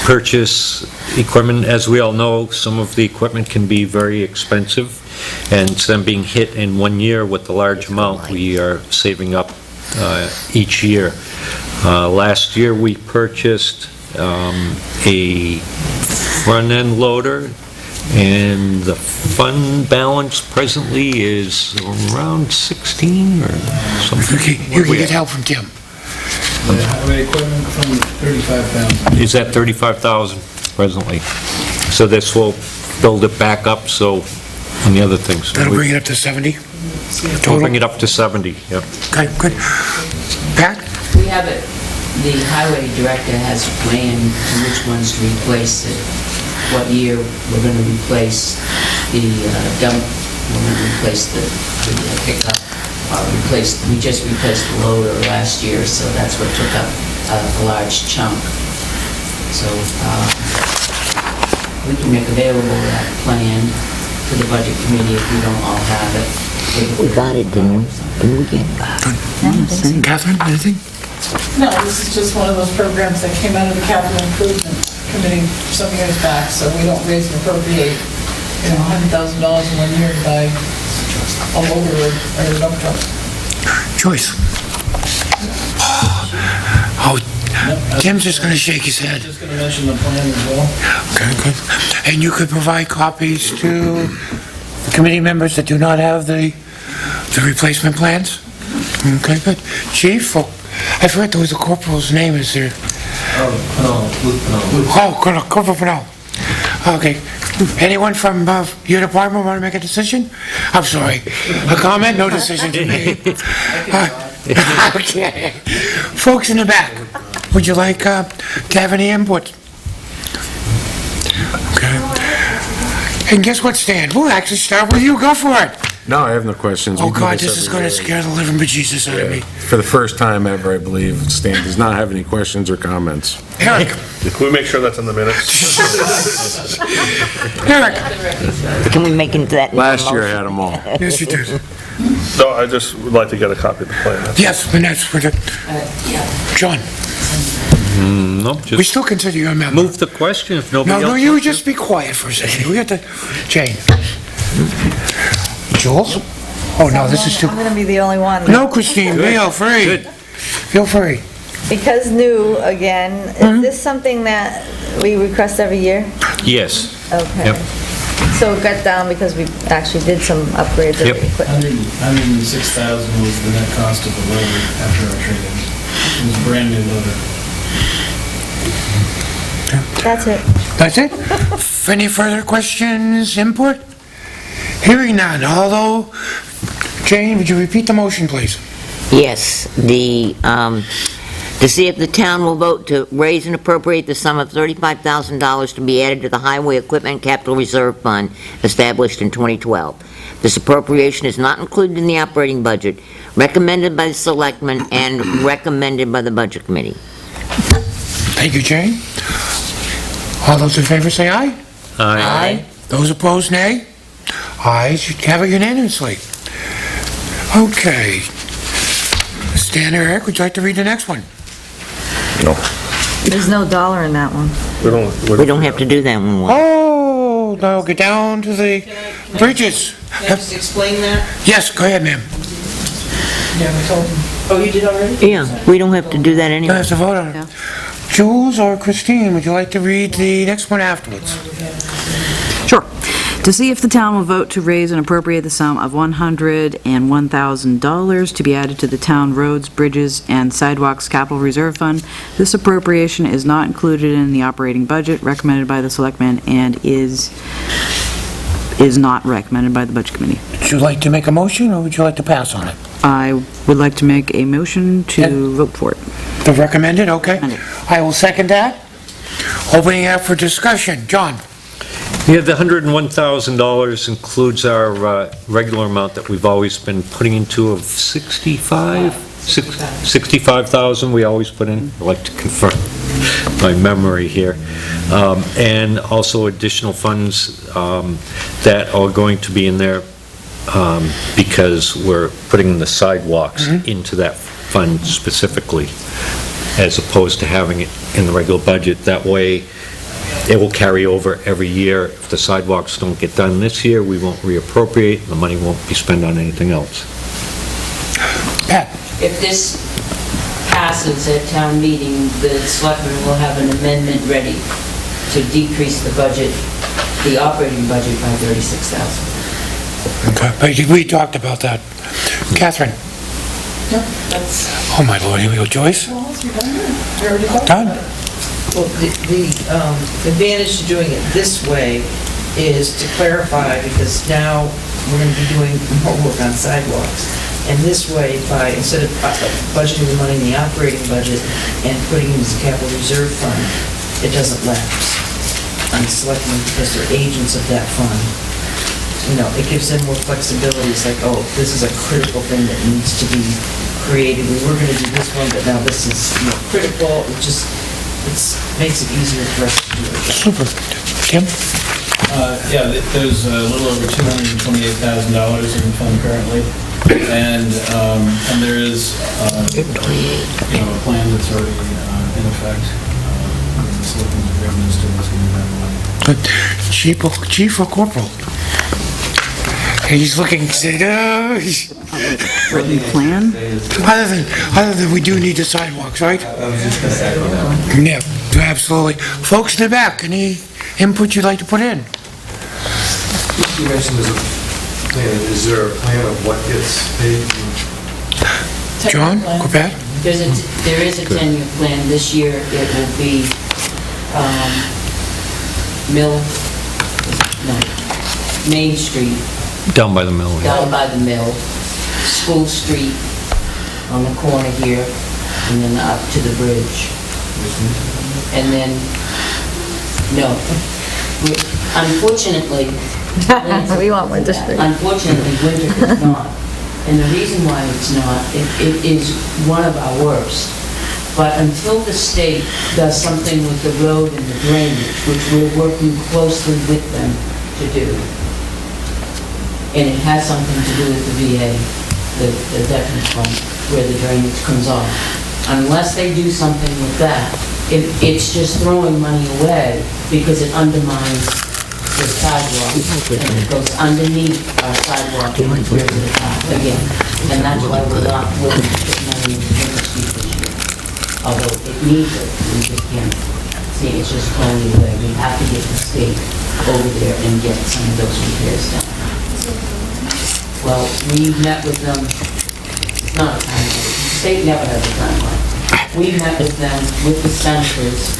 purchase equipment. As we all know, some of the equipment can be very expensive, and instead of being hit in 1 year with the large amount, we are saving up each year. Last year, we purchased a front-end loader, And the fund balance presently is around 16 or something. Okay, you can get help from Tim. The highway equipment fund, 35,000. Is at 35,000 presently. So this will build it back up, so, on the other things. That'll bring it up to 70? We'll Total? bring it up to 70, yep. Okay, good. Pat? We have it, the highway director has planned which ones to replace it, what year we're going to replace the dump, we're going to replace the pickup, we just replaced the loader last year, so that's what took up a large chunk. So we can make available that plan to the budget committee if we don't all have it. We got it, didn't we? Didn't we get it? Catherine, anything? No, this is just one of those programs that came out of the capital improvement committee some years back, so we don't raise and appropriate, $100,000 in 1 year to buy a loader or a dump truck. Joyce? Oh, Tim's just gonna shake his head. Just going to mention the plan as well. Okay, good. And you could provide copies to the committee members that do not have the replacement plans? Okay, good. Chief, I forgot there was a corporal's name, is there? Oh, Corporal Pennell. Okay. Anyone from your department want to make a decision? I'm sorry. A comment? No decision to be. Okay. Folks in the back, would you like to have any input? Okay. And guess what, Stan? We'll actually start with you. Go for it. No, I have no questions. Oh, We do God, this is every going to year. scare the living bejesus out of me. For the first time ever, I believe, Stan does not have any questions or comments. Eric. Can we make sure that's in the minutes? Eric. Can we make into that? Last year I had them all. Yes, you did. No, I just would like to get a copy of the plan. That's- Yes, and that's for the, John, Nope, we just still consider you a member. move the question if nobody No, else... you just be quiet for a second. We got to, Jane. Jules? Oh, no, this is too, I'm going to be the only one. no, Christine, feel free. Good. Feel free. Because new, again, is this something that we request every year? Yes. Okay. Yep. So it got down because we actually did some upgrades of Yep. the equipment. 106,000 was the net cost of the loader after our trade-in. It was a brand new loader. That's it. That's it? Any further questions, input? Hearing none, although, Jane, would you repeat the motion, please? Yes, to see if the town will vote to raise and appropriate the sum of $35,000 to be added to the Highway Equipment Capital Reserve Fund established in 2012. This appropriation is not included in the operating budget, recommended by the selectmen and recommended by the Budget Committee. Thank you, Jane. All those in favor say aye. Aye. Those opposed, nay. Ayes, you have it unanimously. Okay. Stan or Eric, would you like to read the next one? No. There's no dollar in that one. We don't have to do that one. Oh, now get down to the bridges. Can I just explain that? Yes, go ahead, ma'am. Yeah, we told them. Oh, you did already? Yeah, we don't have to do that No, anyway. it's a vote on it. Jules or Christine, would you like to read the next one afterwards? Sure. To see if the town will vote to raise and appropriate the sum of $101,000 to be added to the town roads, bridges, and sidewalks capital reserve fund. This appropriation is not included in the operating budget recommended by the selectmen and is not recommended by the budget committee. Would you like to make a motion, or would you like to pass on it? I would like to make a motion to vote for it. The recommended, okay. Recommended. I will second that. Opening it up for discussion. John? Yeah, the $101,000 includes our regular amount that we've always been putting into of 65,000 we always put in. I'd like to confirm my memory here. And also additional funds that are going to be in there because we're putting the sidewalks into that fund specifically, as opposed to having it in the regular budget. That way, it will carry over every year. If the sidewalks don't get done this year, we won't reappropriate, the money won't be spent on anything else. Pat? If this passes at town meeting, the selectmen will have an amendment ready to decrease the budget the operating budget by $36,000. Okay, but we talked about that. Catherine? Yep, that's, Oh, my Lord, here we go. Joyce? well, you're done. We already talked Done? about it. Well, the advantage to doing it this way is to clarify, because now we're going to be doing more work on sidewalks. And this way, instead of budgeting the money in the operating budget and putting it into the capital reserve fund, it doesn't lapse on the selectmen because they're agents of that fund. You know, it gives them more flexibility. It's like, oh, this is a critical thing that needs to be created. We were going to do this one, but now this is, you know, critical. It makes it easier for us to do it. Super. Tim? Yeah, there's a little over $228,000 in the fund currently, and there is, you know, a plan that's already in effect. The selectmen's agreement is to what's going to be that money. Chief or corporal? He's looking, saying, Written plan? other than we do need the sidewalks, right? Yeah, absolutely. Folks in the back, any input you'd like to put in? You mentioned there's a plan. Is there a plan of what gets paid? John, go back. There is a 10-year plan. This year, it will be Main Street, Down by the mill. down by the mill, School Street on the corner here, and then up to the bridge. And then, no, unfortunately, We want Winter Street. unfortunately, winter is not. And the reason why it's not, it is one of our worst. But until the state does something with the road and the drainage, which we're working closely with them to do, and it has something to do with the VA, the veterans fund, where the drainage comes off. Unless they do something with that, it's just throwing money away because it undermines the sidewalk. And it goes underneath our sidewalk and it brings it up again. And that's why we're not willing to put money in the Winter Street this year. Although it needs it, we just can't. See, it's just throwing it away. We have to get the state over there and get some of those repairs done. Well, we met with them, it's not a timeline, the state never has a timeline. We met with them, with the senators,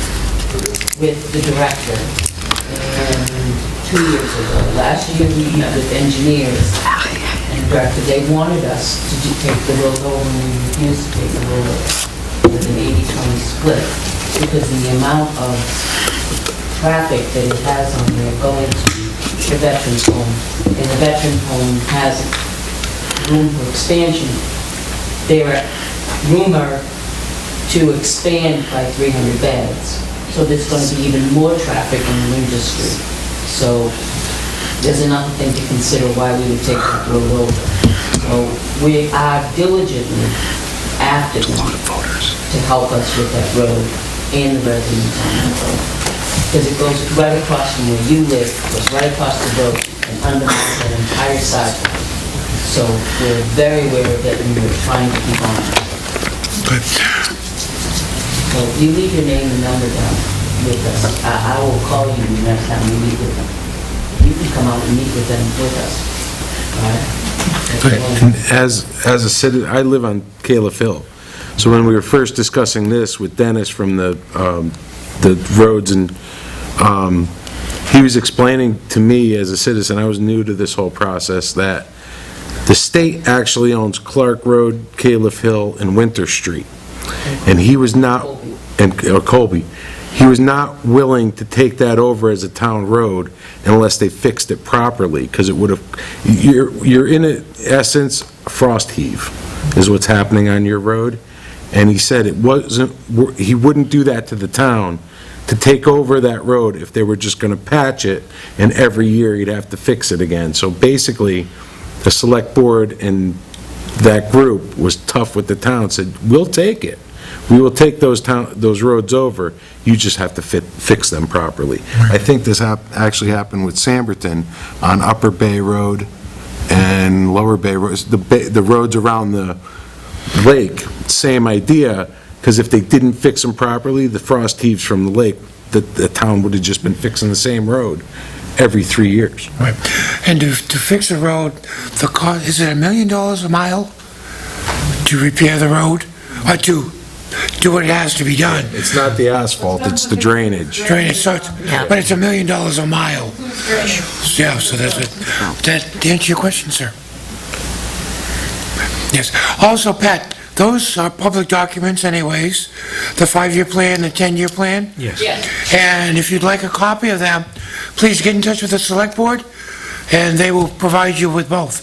with the director, and 2 years ago. Last year, we met with engineers and director. They wanted us to take the road over, and we refused to take the road over with an 80-20 split, because the amount of traffic that it has on there going to the veterans home, and the veterans home has room for expansion. They're rumor to expand by 300 beds. So there's going to be even more traffic on Winter Street. So there's another thing to consider why we would take that road over. So we are diligently after them to help us with that road and the residents on that road. Because it goes right across from where you live, goes right across the road and undermines that entire sidewalk. So we're very aware of it and we're trying to keep on it. So you leave your name and number down with us. I will call you the next time we meet with them. You can come out and meet with them with us. All right? And as a citizen, I live on Caleb Hill. So when we were first discussing this with Dennis from the roads, and he was explaining to me as a citizen, I was new to this whole process, that the state actually owns Clark Road, Caleb Hill, and Winter Street. And he was not, or Colby, he was not willing to take that over as a town road unless they fixed it properly, because it would have, you're in essence, frost heave is what's happening on your road. And he said it wasn't, he wouldn't do that to the town to take over that road if they were just going to patch it, and every year he'd have to fix it again. So basically, the select board and that group was tough with the town, said, we'll take it. We will take those roads over. You just have to fix them properly. I think this actually happened with Samberton on Upper Bay Road and Lower Bay Road. The roads around the lake, same idea, because if they didn't fix them properly, the frost heaves from the lake the town would have just been fixing the same road every 3 years. Right. And to fix a road, the cost, is it $1 million a mile to repair the road? Or to do what it has to be done? It's not the asphalt, it's the drainage. Drainage, so it's, but it's $1 million a mile. Yeah, so that's it. That answer your question, sir? Yes. Also, Pat, those are public documents anyways, the 5-year plan, the 10-year plan? Yes. Yes. And if you'd like a copy of them, please get in touch with the select board, and they will provide you with both.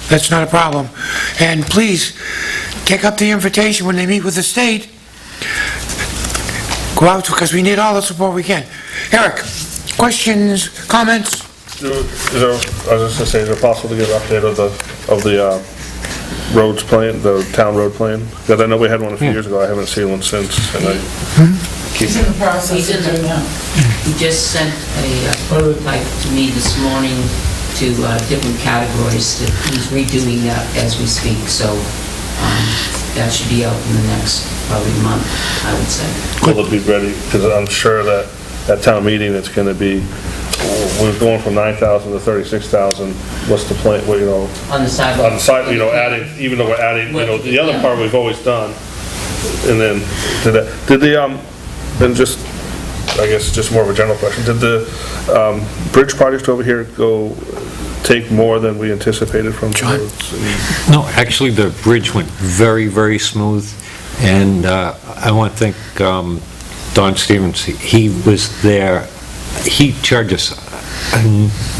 That's not a problem. And please, take up the invitation when they meet with the state. Go out, because we need all the support we can. Eric, questions, comments? I was just gonna say, is it possible to get an update of the roads plan, the town road plan? Because I know we had one a few years ago, I haven't seen one since, and I keep... He's in the process He's in of the- doing that. He just sent a prototype to me this morning to different categories that he's redoing that as we speak, so that should be out in the next probably month, I would say. Will it be ready? Because I'm sure that at town meeting, it's gonna be, we're going from 9,000 to 36,000, what's the plan, well, you know, On the sidewalk. on the side, you know, adding, even though we're adding, you know, the other part we've always done, and then, did the, then just, I guess, just more of a general question, did the bridge project over here take more than we anticipated from the roads? No, actually, the bridge went very, very smooth, and I want to thank Don Stevens. He was there, he charged us a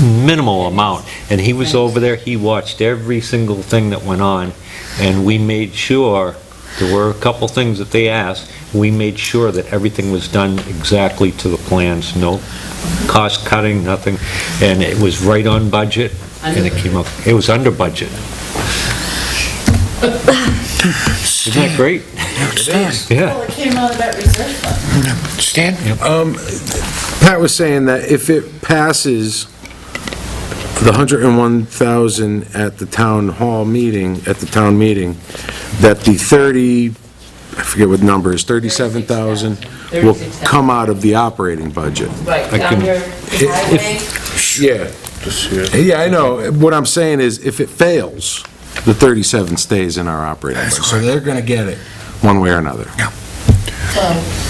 minimal amount, and he was over there, he watched every single thing that went on, and we made sure, there were a couple things that they asked, we made sure that everything was done exactly to the plans, no cost cutting, nothing, and it was right on budget, and it came up, it was under budget. Isn't that great? Stan? Yeah. Well, it came out of that reserve fund. Stan? Pat was saying that if it passes the 101,000 at the town hall meeting, that the 30, I forget what number is, 37,000 will come out of the operating budget. Right, I down can- here, the highway, Yeah. Yeah, I know. What I'm saying is, if it fails, the 37 stays in our operating budget. So they're going to get it one way or another.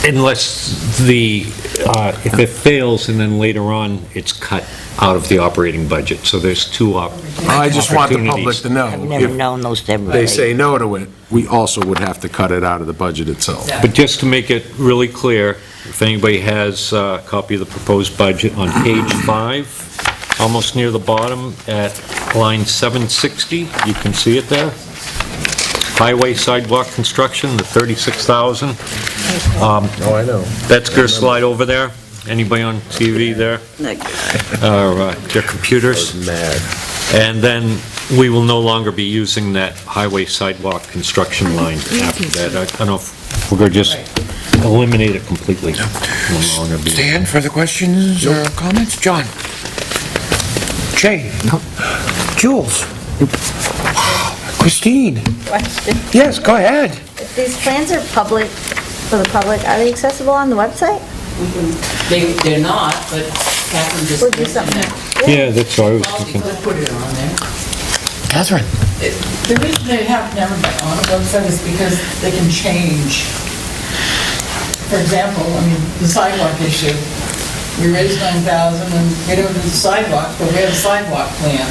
Unless if it fails, and then later on, it's cut out of the operating budget, so there's two opportunities. I just want the public to know. I've never If known those to ever. they say no to it, we also would have to cut it out of the budget itself. But just to make it really clear, if anybody has a copy of the proposed budget, on page 5, almost near the bottom at line 760, you can see it there. Highway sidewalk construction, the 36,000. Oh, I know. That's going to slide over there. Anybody on TV there? Or their computers? Mad. And then we will no longer be using that highway sidewalk construction line after that. I don't know if we're going to just eliminate it completely. No longer be- Stan, further questions or comments? John? Jay? Jules? Christine? Question. Yes, go ahead. If these plans are public, for the public, are they accessible on the website? they're not, but Catherine just... We'll do something. Yeah, that's what I was Well, you thinking. could put it on there. Catherine? The reason they have never been on a website is because they can change. For example, I mean, the sidewalk issue, we raised 9,000 and we don't do the sidewalk, but we have a sidewalk plan.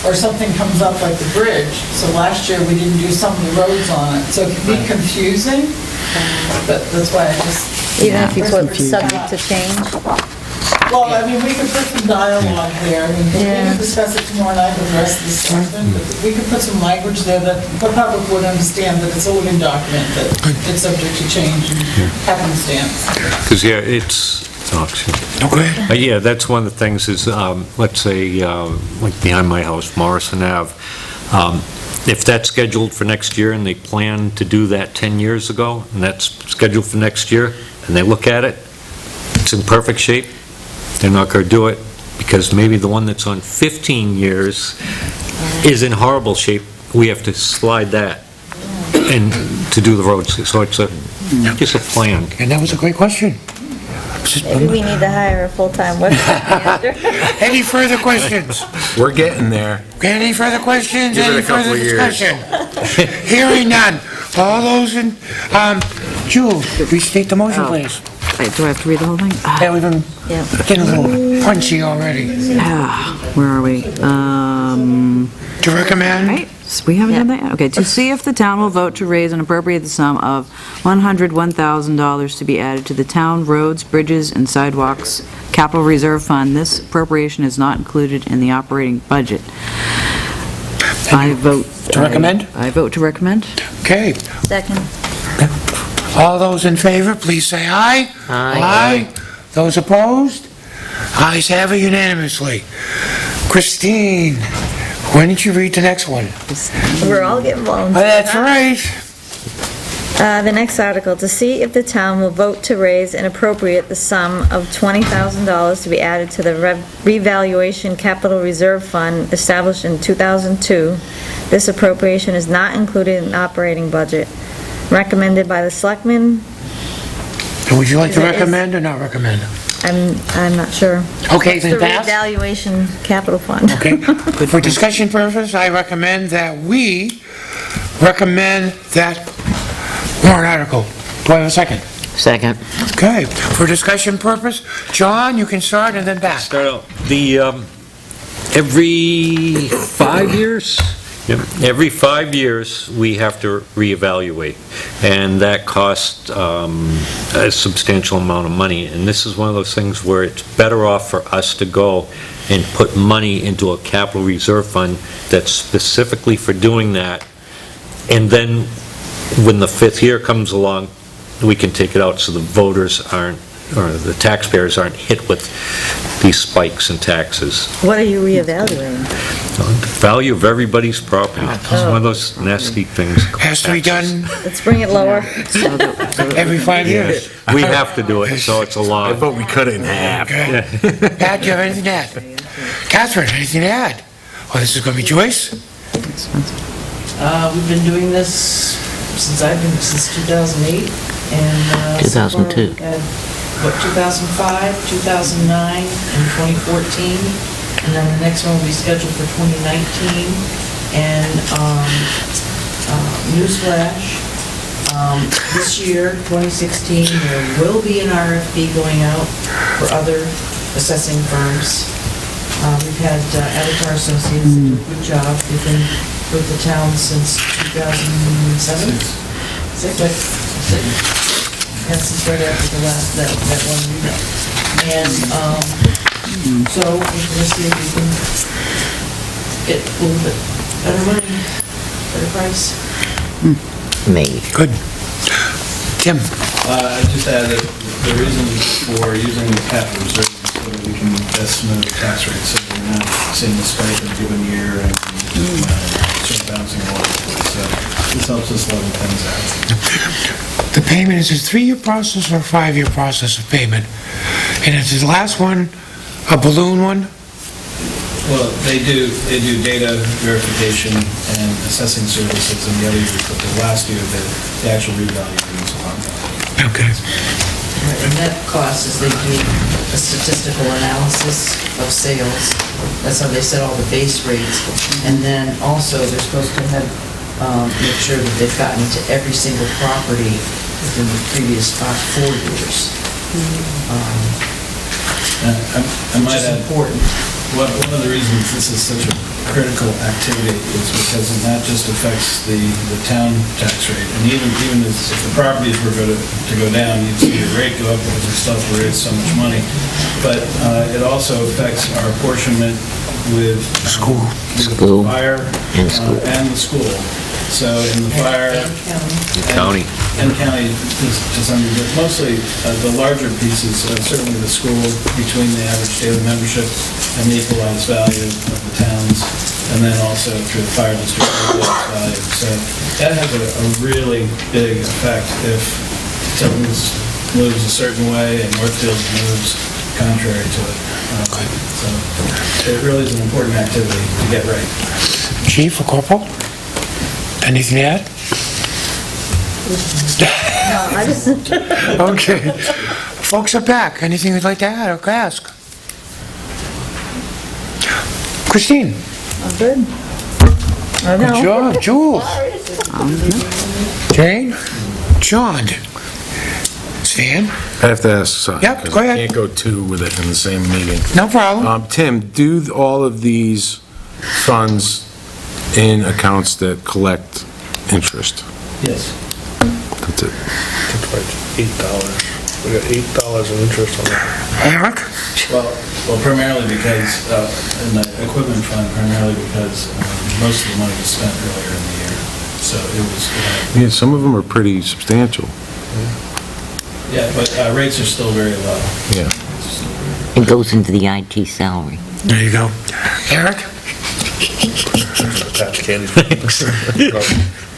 Or something comes up like the bridge, so last year we didn't do some of the roads on it, so it can be confusing, but that's why I just... Even if you put subject to change? Well, I mean, we could put some dialogue there, I mean, we can discuss it tomorrow night with the rest of the selectmen, but we could put some language there that the public would understand that it's a living document, that it's subject to change and happenstance. Because, yeah, it's... Oh, excuse me. No, go ahead. Yeah, that's one of the things is, let's say, like behind my house, Morrison Ave, if that's scheduled for next year and they plan to do that 10 years ago, and that's scheduled for next year, and they look at it, it's in perfect shape, they're not going to do it, because maybe the one that's on 15 years is in horrible shape, we have to slide that and to do the roads. So it's a Just a plan. And that was a great question. Maybe we need to hire a full-time website manager. Any further questions? We're getting there. Any further questions? Give it Any a couple further of years. discussion? Hearing none. All those in, Jules, restate the motion, Oh. please. Wait, do I have to read the whole thing? Yeah, we've been Yeah. getting a little punchy already. Where are we? To recommend? Right, so we haven't done that? Okay, to see if the town will vote to raise and appropriate the sum of $101,000 to be added to the town roads, bridges, and sidewalks capital reserve fund. This appropriation is not included in the operating budget. I vote... To recommend? I vote to recommend. Okay. Second. All those in favor, please say aye. Aye. Those opposed? Ayes have it unanimously. Christine, why don't you read the next one? We're all getting volunteers. That's right. The next article, to see if the town will vote to raise and appropriate the sum of $20,000 to be added to the revaluation capital reserve fund established in 2002. This appropriation is not included in the operating budget. Recommended by the selectmen. And would you like to Is it- recommend or not recommend? I'm not sure. Okay, It's then the pass. revaluation capital fund. Okay. For discussion purpose, I recommend that we recommend that warrant article. Do I have a second? Second. Okay. For discussion purpose, John, you can start and then back. Start out, every 5 years? Yep. Every 5 years, we have to reevaluate, and that costs a substantial amount of money, and this is one of those things where it's better off for us to go and put money into a capital reserve fund that's specifically for doing that, and then when the 5th year comes along, we can take it out so the voters aren't, or the taxpayers aren't hit with these spikes in taxes. What are you reevaluating? The value of everybody's property. It's one of those nasty things. Has to be done Let's bring it lower. every 5 years. We have to do it, so it's a I law. vote we cut it in half. Okay. Pat, do you have anything to add? Catherine, anything to add? Oh, this is going to be Joyce? We've been doing this since 2008, and... so far 2002. we've had, 2005, 2009, and 2014, and then the next one will be scheduled for 2019, and newsflash, this year, 2016, there will be an RFP going out for other assessing firms. We've had Avatar Associates that do a good job. They've been with the town since 2007? Six. And since right after the last, that one unit. And so we're going to see if we can get a little bit better money, better price. Me. Good. Tim? I just add that the reason for using the capital reserve is so that we can estimate the tax rate, so we're not seeing a spike in a given year and sort of bouncing all over the place. So this helps us level things out. The payment is a 3-year process or a 5-year process of payment? And is the last one a balloon one? Well, they do data verification and assessing services in the other year, but the last year, the actual revaluation is upon that. Okay. And that cost is they do a statistical analysis of sales. That's how they set all the base rates. And then also, they're supposed to have, make sure that they've gotten to every single property within the previous 4 years. I might Which is add, important. one of the reasons this is such a critical activity is because it not just affects the town tax rate, and even if the properties were to go down, you'd see your rate go up because we still have to raise so much money, but it also affects our apportionment with School. School. fire And school. and the school. So in the fire County. and county to some degree, but mostly the larger pieces, certainly the school, between the average daily membership and the equalized value of the towns, and then also through the fire district equalized value. So that has a really big effect if Tilton moves a certain way and Northfield moves contrary to it. So it really is an important activity to get right. Chief or Corporal? Anything to add? I just, Okay. Folks are back. Anything you'd like to add or ask? Christine? I'm good. I Good know. job. Jules? Jane? John? Stan? I have to ask something. Yep, 'cause go ahead. I can't go two with it in the same meeting. No problem. Tim, do all of these funds in accounts that collect interest? Yes. That's it. It's like $8. We got $8 in interest on that. Eric? Well, primarily because, in the equipment fund, primarily because most of the money was spent earlier in the year. So it was, Yeah, some of them are pretty substantial. yeah, but rates are still very low. Yeah. It goes into the IT salary. There you go. Eric? Patch candy.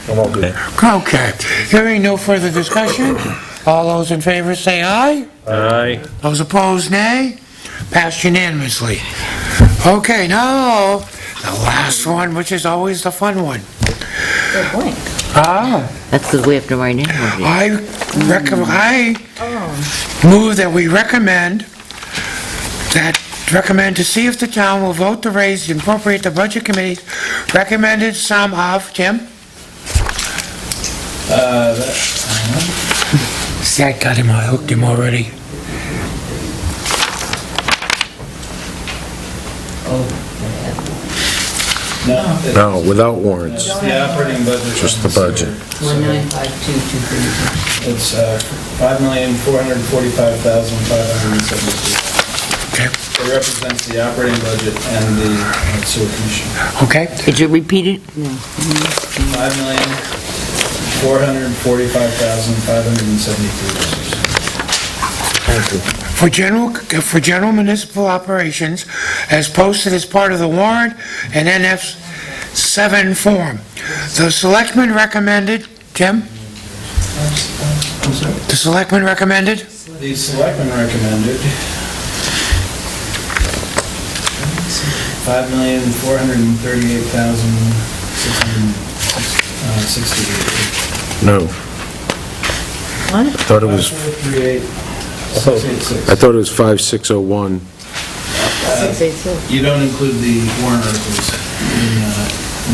I'm all good. Okay. Hearing no further discussion, all those in favor say aye. Aye. Those opposed, nay. Passed unanimously. Okay, now, the last one, which is always the fun one. Good point. That's because we have to write in. I move that we recommend to see if the town will vote to raise and appropriate the budget committee's recommended sum of, Jim? See, I got him, I hooked him already. No, without warrants. The operating budget. Just the budget. 1952232. It's $5,445,572. Okay. It represents the operating budget and the sewer commission. Okay? Could you repeat it? $5,445,573. For general municipal operations, as posted as part of the warrant and NF 7 form. The selectmen recommended, Jim? The selectmen recommended? The selectmen recommended $5,438,668. No. What? I thought it was, 5,438,686. I thought it was 5601. 682. You don't include the warrant articles in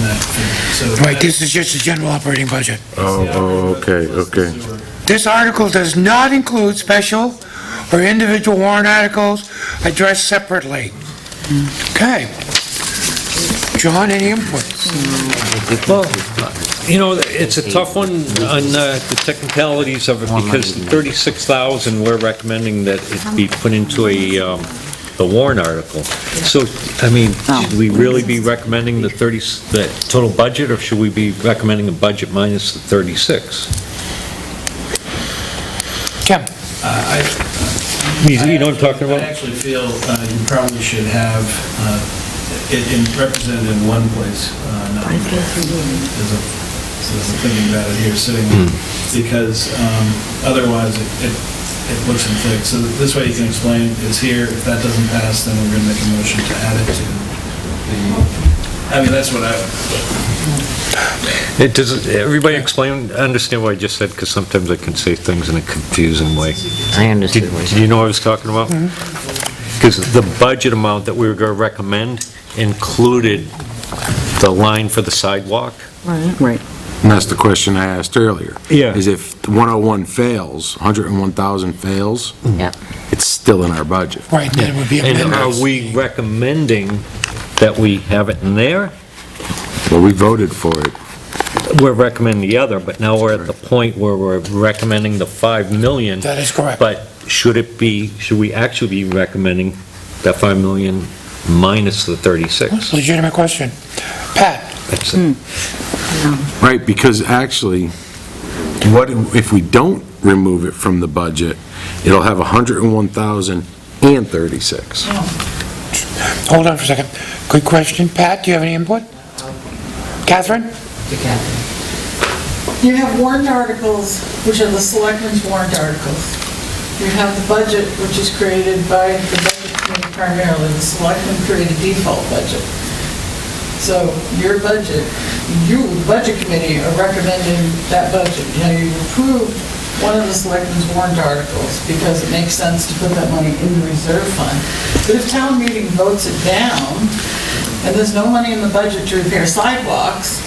that figure. So Right, this is just the general operating budget. Oh, okay, okay. This article does not include special or individual warrant articles addressed separately. Okay. John, any input? Well, it's a tough one on the technicalities of it, because the 36,000, we're recommending that it be put into the warrant article. So, I mean, should we really be recommending the total budget, or should we be recommending a budget minus the 36? Jim? You know what I'm talking about? I actually feel you probably should have it represented in one place, not as I'm thinking about it here, sitting, because otherwise it looks and thick. So this way you can explain it's here. If that doesn't pass, then we're going to make a motion to add it to the, I mean, that's what I would. Everybody understand what I just said, because sometimes I can say things in a confusing way. I understand. Do you know what I was talking about? Because the budget amount that we were going to recommend included the line for the sidewalk. Right. And that's the question I asked earlier. Yeah. Is if 101 fails, 101,000 fails, Yeah. it's still in our budget. Right, then it would be And amendments. are we recommending that we have it in there? Well, we voted for it. We're recommending the other, but now we're at the point where we're recommending the 5 million. That is correct. But should we actually be recommending that 5 million minus the 36? Legitimate question. Pat? That's it. Right, because actually, what if we don't remove it from the budget, it'll have 101,036. Hold on for a second. Good question. Pat, do you have any input? Catherine? You have warrant articles, which are the selectmen's warrant articles. You have the budget, which is created by the budget committee primarily. The selectmen create a default budget. So your budget, you, the budget committee, are recommending that budget. Now, you approved one of the selectmen's warrant articles, because it makes sense to put that money in the reserve fund. But if town meeting votes it down, and there's no money in the budget to repair sidewalks,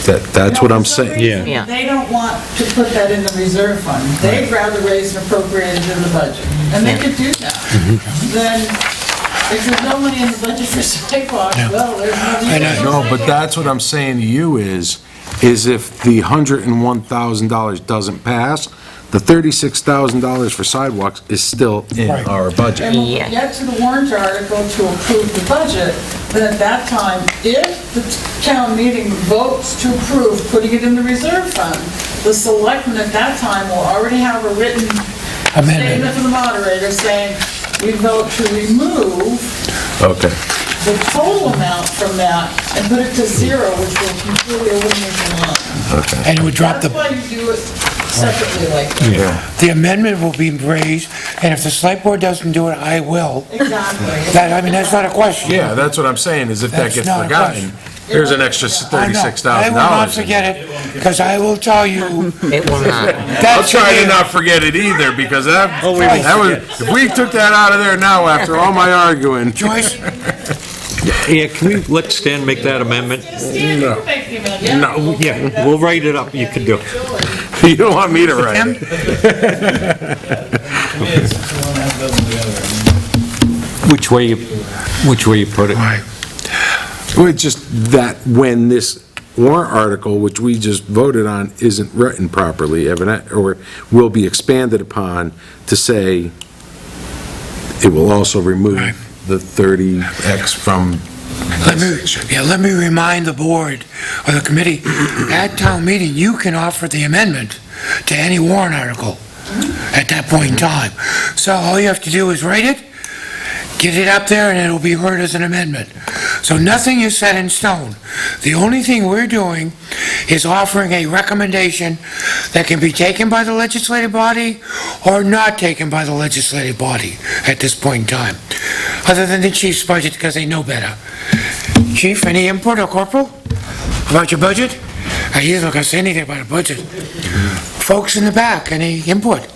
That's what I'm saying. Yeah. Yeah. they don't want to put that in the reserve fund. They'd rather raise and appropriate it in the budget. And they could do that. Then, if there's no money in the budget for sidewalks, well, there's no... No, but that's what I'm saying to you is if the $101,000 doesn't pass, the $36,000 for sidewalks is still in Right. our budget. And when we get to the warrant article to approve the budget, then at that time, if the town meeting votes to approve putting it in the reserve fund, the selectmen at that time will already have a written statement from the moderator saying, we vote to remove Okay. the total amount from that and put it to zero, which will completely eliminate the line. Okay. And it would drop That's the, why you do it separately like that. Yeah. the amendment will be raised, and if the select board doesn't do it, I will. Exactly. That's not a question. Yeah, that's what I'm saying, is if that That's gets not a forgotten, there's an extra I know. $36,000. I will not forget it, because I will tell you, It will not. I'll that's... try to not forget it either, because that was, if we took that out of there now after all my arguing. Joyce, Yeah, can we let Stan make that amendment? Stan, you can make the amendment. No. Yeah, we'll write it up, you can do it. You don't want me to write Tim? it. To me, it's one half dozen the other. Which way you put it. Well, it's just that when this warrant article, which we just voted on, isn't written properly, evident, or will be expanded upon to say it will also remove the 30X from... let me remind the board or the committee, at town meeting, you can offer the amendment to any warrant article at that point in time. So all you have to do is write it, get it up there, and it'll be heard as an amendment. So nothing is set in stone. The only thing we're doing is offering a recommendation that can be taken by the legislative body or not taken by the legislative body at this point in time, other than the chief's budget, because they know better. Chief, any input, or corporal, about your budget? He's not gonna say anything about a budget. Folks in the back, any input?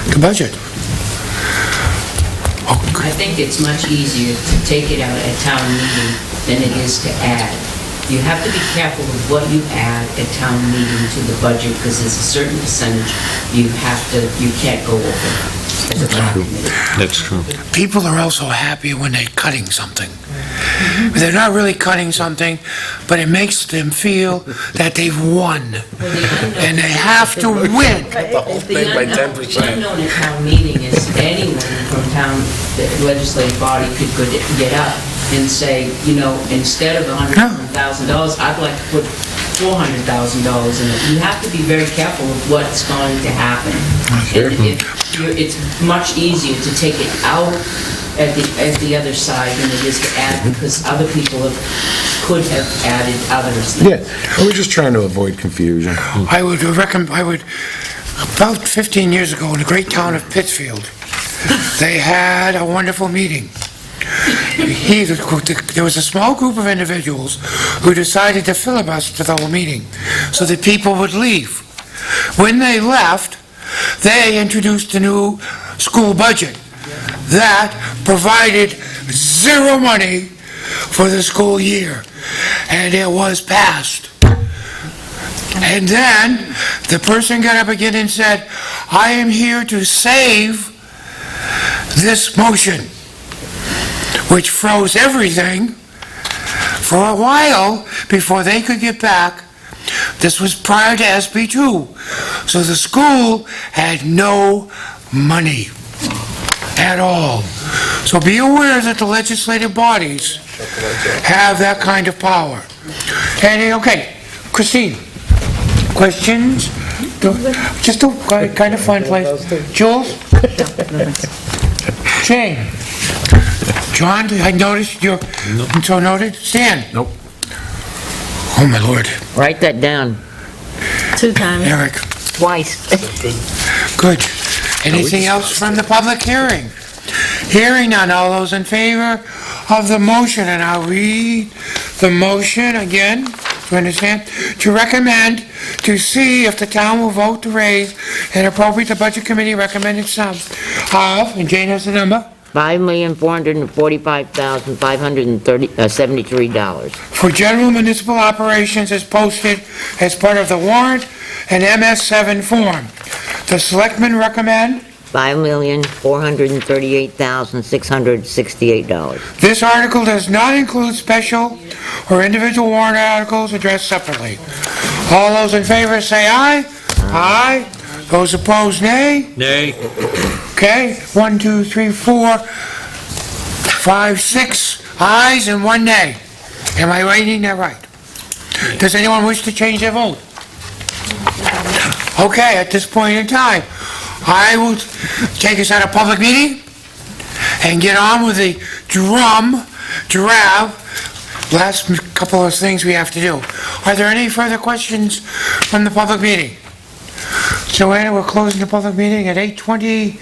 The budget? I think it's much easier to take it out at town meeting than it is to add. You have to be careful of what you add at town meeting to the budget, because there's a certain percentage you can't go over as a town committee. That's true. People are also happy when they're cutting something. They're not really cutting something, but it makes them feel that they've won, and they have to win. The unknown at town meeting is anyone from town, the legislative body could get up and say, instead of $100,000, I'd like to put $400,000 in it. You have to be very careful of what's going to happen. It's much easier to take it out at the other side than it is to add, because other people could have added others. Yeah, we're just trying to avoid confusion. I would about 15 years ago in the great town of Pittsfield, they had a wonderful meeting. There was a small group of individuals who decided to filibuster the whole meeting so that people would leave. When they left, they introduced a new school budget that provided zero money for the school year, and it was passed. And then the person got up again and said, I am here to save this motion, which froze everything for a while before they could get back. This was prior to SB 2. So the school had no money at all. So be aware that the legislative bodies have that kind of power. And, okay, Christine, questions? Just a kind of fun place. Jules? Jane? John, I noticed you're so noted. Stan? Nope. Oh, my Lord. Write that down 2 times. Eric? twice. Good. Anything else from the public hearing? Hearing none, all those in favor of the motion, and I'll read the motion again. you understand? To recommend, to see if the town will vote to raise and appropriate the budget committee recommended sum of, and Jane has the number, $5,445,573. for general municipal operations as posted as part of the warrant and MS7 form. The selectmen recommend $5,438,668. this article does not include special or individual warrant articles addressed separately. All those in favor say aye. Aye. Those opposed, nay. Nay. Okay, 1, 2, 3, 4, 5, 6 ayes and 1 nay. Am I reading that right? Does anyone wish to change their vote? Okay, at this point in time, I will take us out of public meeting and get on with the last couple of things we have to do. Are there any further questions from the public meeting? Joanna, we're closing the public meeting at 8:20,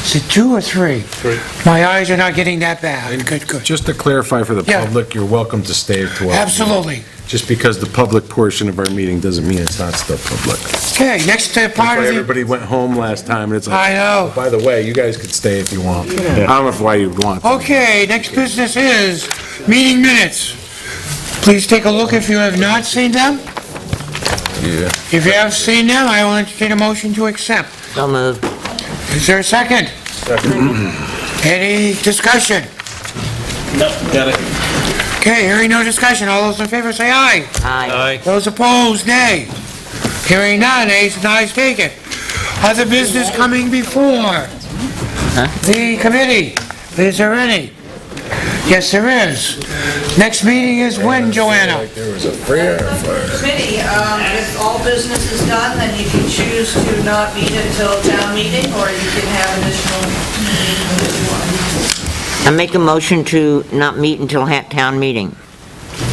is it 2 or 3? 3. My eyes are not getting that bad. Good. Just to clarify for the Yeah. public, you're welcome to stay to our... Absolutely. Just because the public portion of our meeting doesn't mean it's not still public. Okay, next part That's why of the... everybody went home last time, and it's like... I know. "Oh, by the way, you guys could stay if you want." I don't know why you'd want to. Okay, next business is meeting minutes. Please take a look if you have not seen them. Yeah. If you have seen them, I will entertain a motion to accept. So moved. Is there a second? Any discussion? Nope, got it. Okay, hearing no discussion, all those in favor say aye. Aye. Those opposed, nay. Hearing none, ayes and ayes taken. Other business coming before the committee, is there any? Yes, there is. Next meeting is when, Joanna? There was a prayer for... Committee, if all business is done, then you can choose to not meet until town meeting, or you can have additional meetings if you want. I make a motion to not meet until town meeting.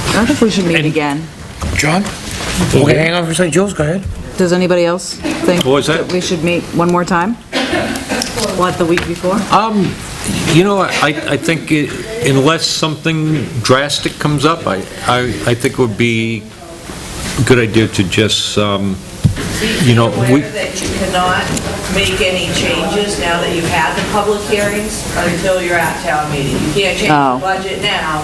I don't think we should meet again. John? We're gonna hang on for a second. Jules, go ahead. Does anybody else think What was that? we should meet one more time? What, the week before? You know, I think unless something drastic comes up, I think it would be a good idea to just, you know, we... Aware that you cannot make any changes now that you've had the public hearings until you're at town meeting. You can't change Oh. the budget now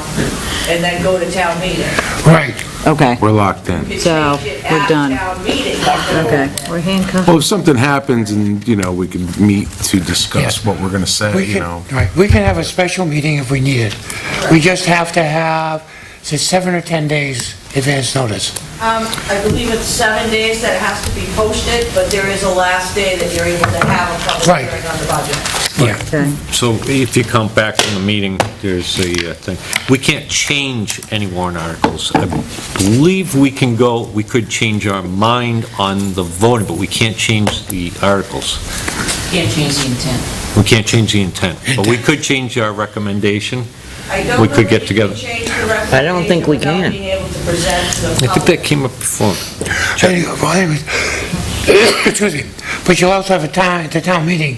and then go to town meeting. Right. Okay, We're locked in. You So, can change it we're at done. town meeting. okay. We're handcuffed. Well, if something happens and, you know, we can meet to discuss what we're going to say, We you can, know. right, we can have a special meeting if we need it. We just have to have, is it 7 or 10 days advance notice? I believe it's 7 days that it has to be posted, but there is a last day that you're able to have a public Right. hearing on the budget. Yeah. Okay. So if you come back from the meeting, there's a thing. We can't change any warrant articles. I believe we could change our mind on the voting, but we can't change the articles. Can't change the intent. We can't change the intent, but we could change our recommendation. I don't We know could if get you together. can change the I don't think we recommendation can. without being able to present to the I think public. that came up before. Excuse me, but you'll also have at the town meeting,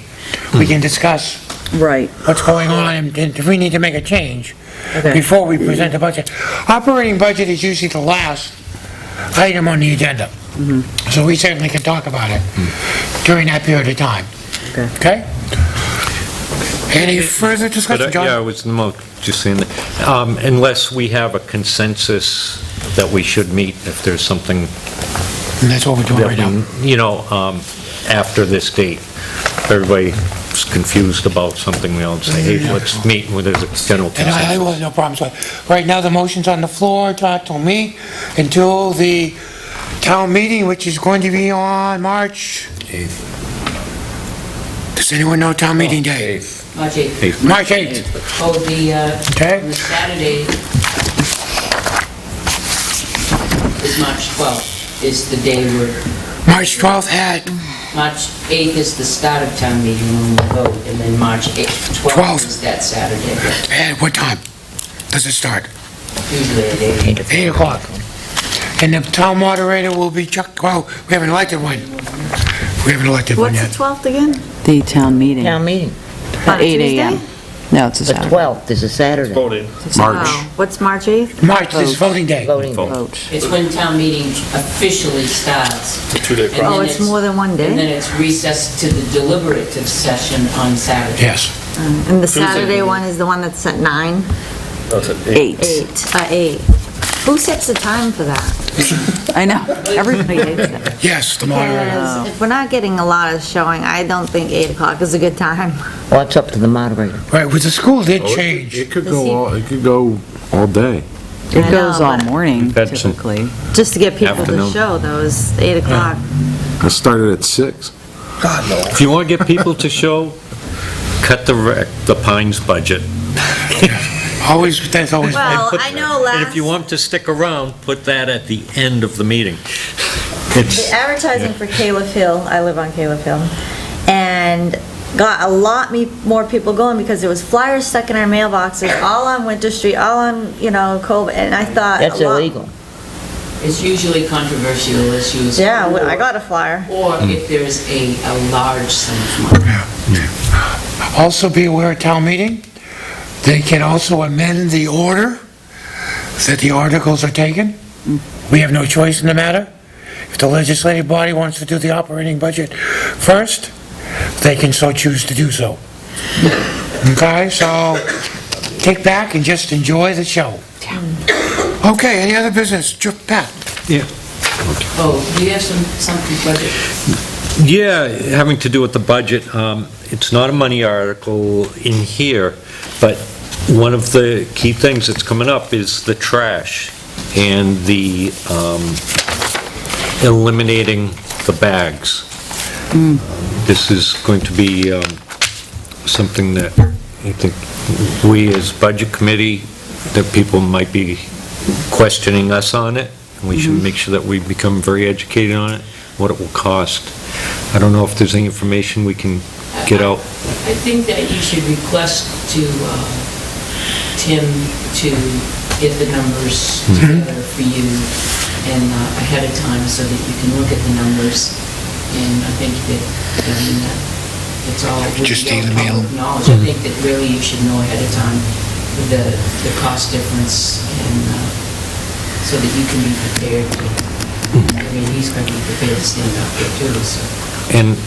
we can discuss Right, what's going on and if we need to make a change okay. before we present the budget. Operating budget is usually the last item on the agenda. So we certainly can talk about it during that period of time. Okay? Any further discussion, But, yeah, I John? was just saying that, unless we have a consensus that we should meet if there's something And that's what we're doing right now. you know, after this date. If everybody's confused about something, we all say, hey, let's meet where there's a general And I consensus. will have no problems with it. Right now, the motion's on the floor, to me, until the town meeting, which is going to be on March 8th. Does anyone know town meeting day? March 8th. March 8th. Oh, the Okay. on the Saturday is March 12th, is the day where, March 12th at March 8th is the start of town meeting when we vote, and then March 12th 12th. is that Saturday, at what time does it start? usually at 8. 8 o'clock. And the town moderator will be Chuck, well, we haven't elected one. We haven't elected one What's the yet. 12th again? The town meeting Town meeting. at On a 8 a.m. Tuesday? No, it's a The Saturday. 12th is a Saturday. Voting. March. Oh, what's March 8th? March, this is voting day. Voting day. Vote. It's when town meeting officially starts. It's a 2-day And process. Oh, then it's more than one And then day? it's recessed to the deliberative session on Saturday. Yes. And the Saturday one is the one that's at 9? That's at 8. 8. Who sets the time for that? I know, everybody hates it. Yes, the moderator. Because if we're not getting a lot of showing, I don't think 8 o'clock is a good time. Well, it's up to the moderator. Right, with the school did Oh, change. It could go all day. It I goes know, all but morning Had some- typically. Just to get people to Afternoon. show, though, is 8 o'clock. It started at 6. If you want to get people to show, cut the Pines budget. Always, that's always. Well, Put- I know And if you last, want them to stick around, put that at the end of the meeting. It's, the advertising for Caleb Hill, I live on Caleb Hill, and got a lot more people going because there was flyers stuck in our mailboxes, all on Winter Street, all on, Cove, and I thought. That's a lot- illegal. It's usually controversial issues. Yeah, well, I got a flyer. Or if there's a large sum of money. Also be aware at town meeting, they can also amend the order that the articles are taken. We have no choice in the matter. If the legislative body wants to do the operating budget first, they can so choose to do so. Okay, so kick back and just enjoy the show. Okay, any other business? Pat? Oh, do you have something budget? yeah, having to do with the budget, it's not a money article in here, but one of the key things that's coming up is the trash and the eliminating the bags. This is going to be something that I think we as Budget Committee, that people might be questioning us on it, and we should make sure that we become very educated on it, what it will cost. I don't know if there's any information we can get out. I think that you should request to Tim to get the numbers together for you and ahead of time so that you can look at the numbers. And I think that, it's all with Just your email. public knowledge. I think that really you should know ahead of time the cost difference and so that you can be prepared to, I mean, he's going to be prepared to stand up there too, so. And,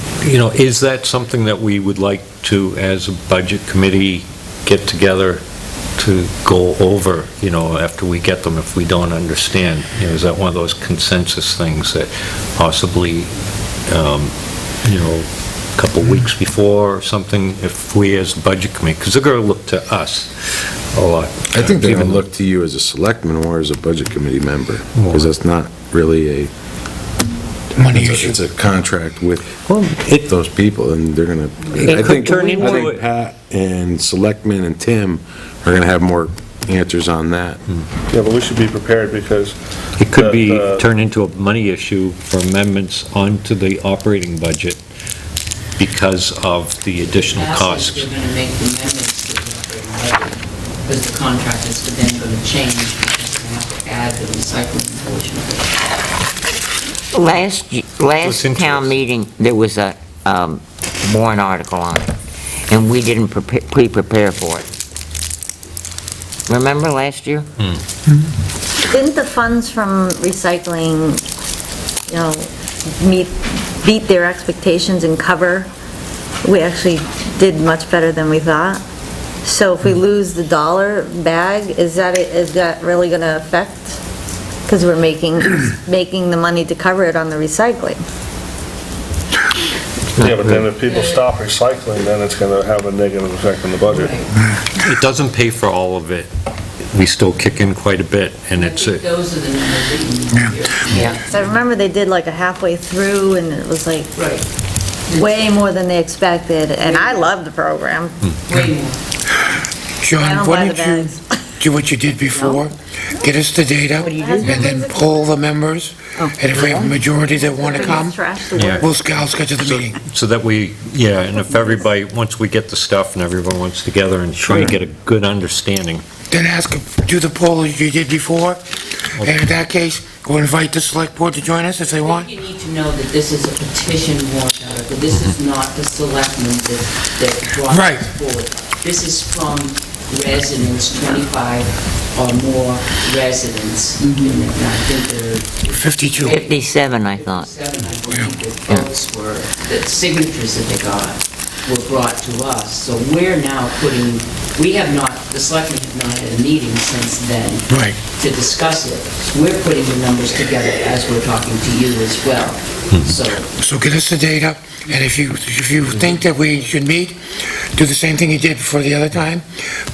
is that something that we would like to, as a Budget Committee, get together to go over, after we get them, if we don't understand? Is that one of those consensus things that possibly, a couple weeks before or something, if we as a Budget Committee, because they're going to look to us a lot. I think they're going Even- to look to you as a selectman or as a budget committee member, because that's not really a, Money it's issue. a- it's a contract with Well, it, those people, and they're going It to, could turn into I think it. Pat and Selectman and Tim are going to have more answers on that. Yeah, but we should be prepared because It could be, The- turn into a money issue for amendments onto the operating budget because of the additional costs. They're going to make the amendments to the operating budget, because the contract is then going to change, because they're going to have to add the recycling portion of it. Last interesting. town meeting, there was a warrant article on it, and we didn't pre-prepare for it. Remember last year? Didn't the funds from recycling, beat their expectations and cover? We actually did much better than we thought. So if we lose the dollar bag, is that really going to affect? Because we're making the money to cover it on the recycling. Yeah, but then if people stop recycling, then it's going to have a negative effect on the budget. It doesn't pay for all of it. We still kick in quite a bit, and I it's, think those are the numbers that you need to hear. Yeah. So I remember they did like a halfway through, and it was like Right. way more than they expected, and I love the program. Way more. I John, don't why buy the don't you bags. do what you did before? Get us the data, and then poll the members, and if we have a majority that want to come, Trash the Yeah. work. we'll schedule the meeting. so that we, yeah, and if everybody, once we get the stuff and everyone wants together and try to get a good understanding. Then do the poll as you did before, and in that case, we'll invite the select board to join us if they I want. think you need to know that this is a petition warrant article. This is not the selectmen that brought Right. this forward. this is from residents, 25 or more residents. And I think there are 52. 57, I thought. 7, I believe, that votes were, that signatures that they got were brought to us. So we're now putting, we have not, the selectmen have not had a meeting since then Right. to discuss it. We're putting the numbers together as we're talking to you as well. So get us the data, and if you think that we should meet, do the same thing you did before the other time,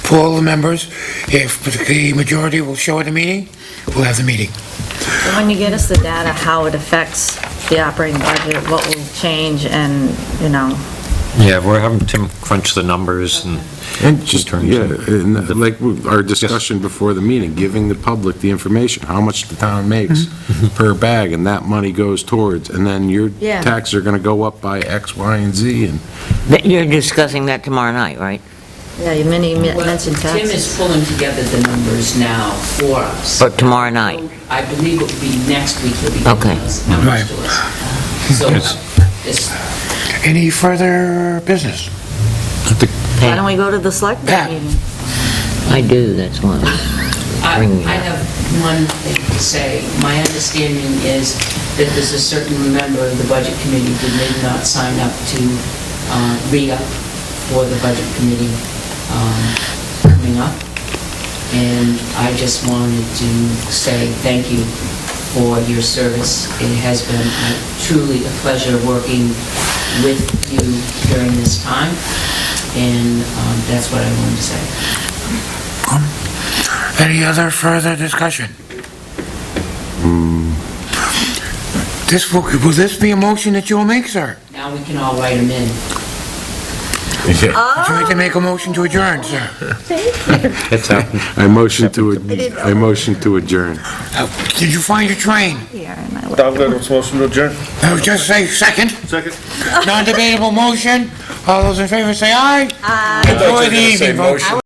poll the members. If the majority will show at the meeting, we'll have the meeting. So when you get us the data, how it affects the operating budget, what will change, and, you know, Yeah, we're having Tim crunch the numbers and just, yeah, and like our discussion before the meeting, giving the public the information, how much the town makes per bag, and that money goes towards, and then your Yeah. taxes are gonna go up by X, Y, and Z, and You're discussing that tomorrow night, right? yeah, you mentioned Tim is taxes. pulling together the numbers now for us. But tomorrow night? I believe it will be next week he'll be Okay. giving us numbers to us. So, it's, Any further business? Why don't we go to the select Yeah. meeting? I do, that's why. I Bring it I up. have one thing to say. My understanding is that there's a certain member of the Budget Committee that did not sign up to re-up for the Budget Committee coming up. And I just wanted to say thank you for your service. It has been truly a pleasure working with you during this time, and that's what I wanted to say. Any other further discussion? Will this be a motion that you will make, sir? Now we can all write them in. Would you like to make a motion to adjourn, sir? it's happening. I motion to adjourn. Did you find your train? Here, in my- Tom, got a motion to adjourn? Just say second. Second. Non-debatable motion. All those in favor say aye. Uh, Enjoy the evening, folks.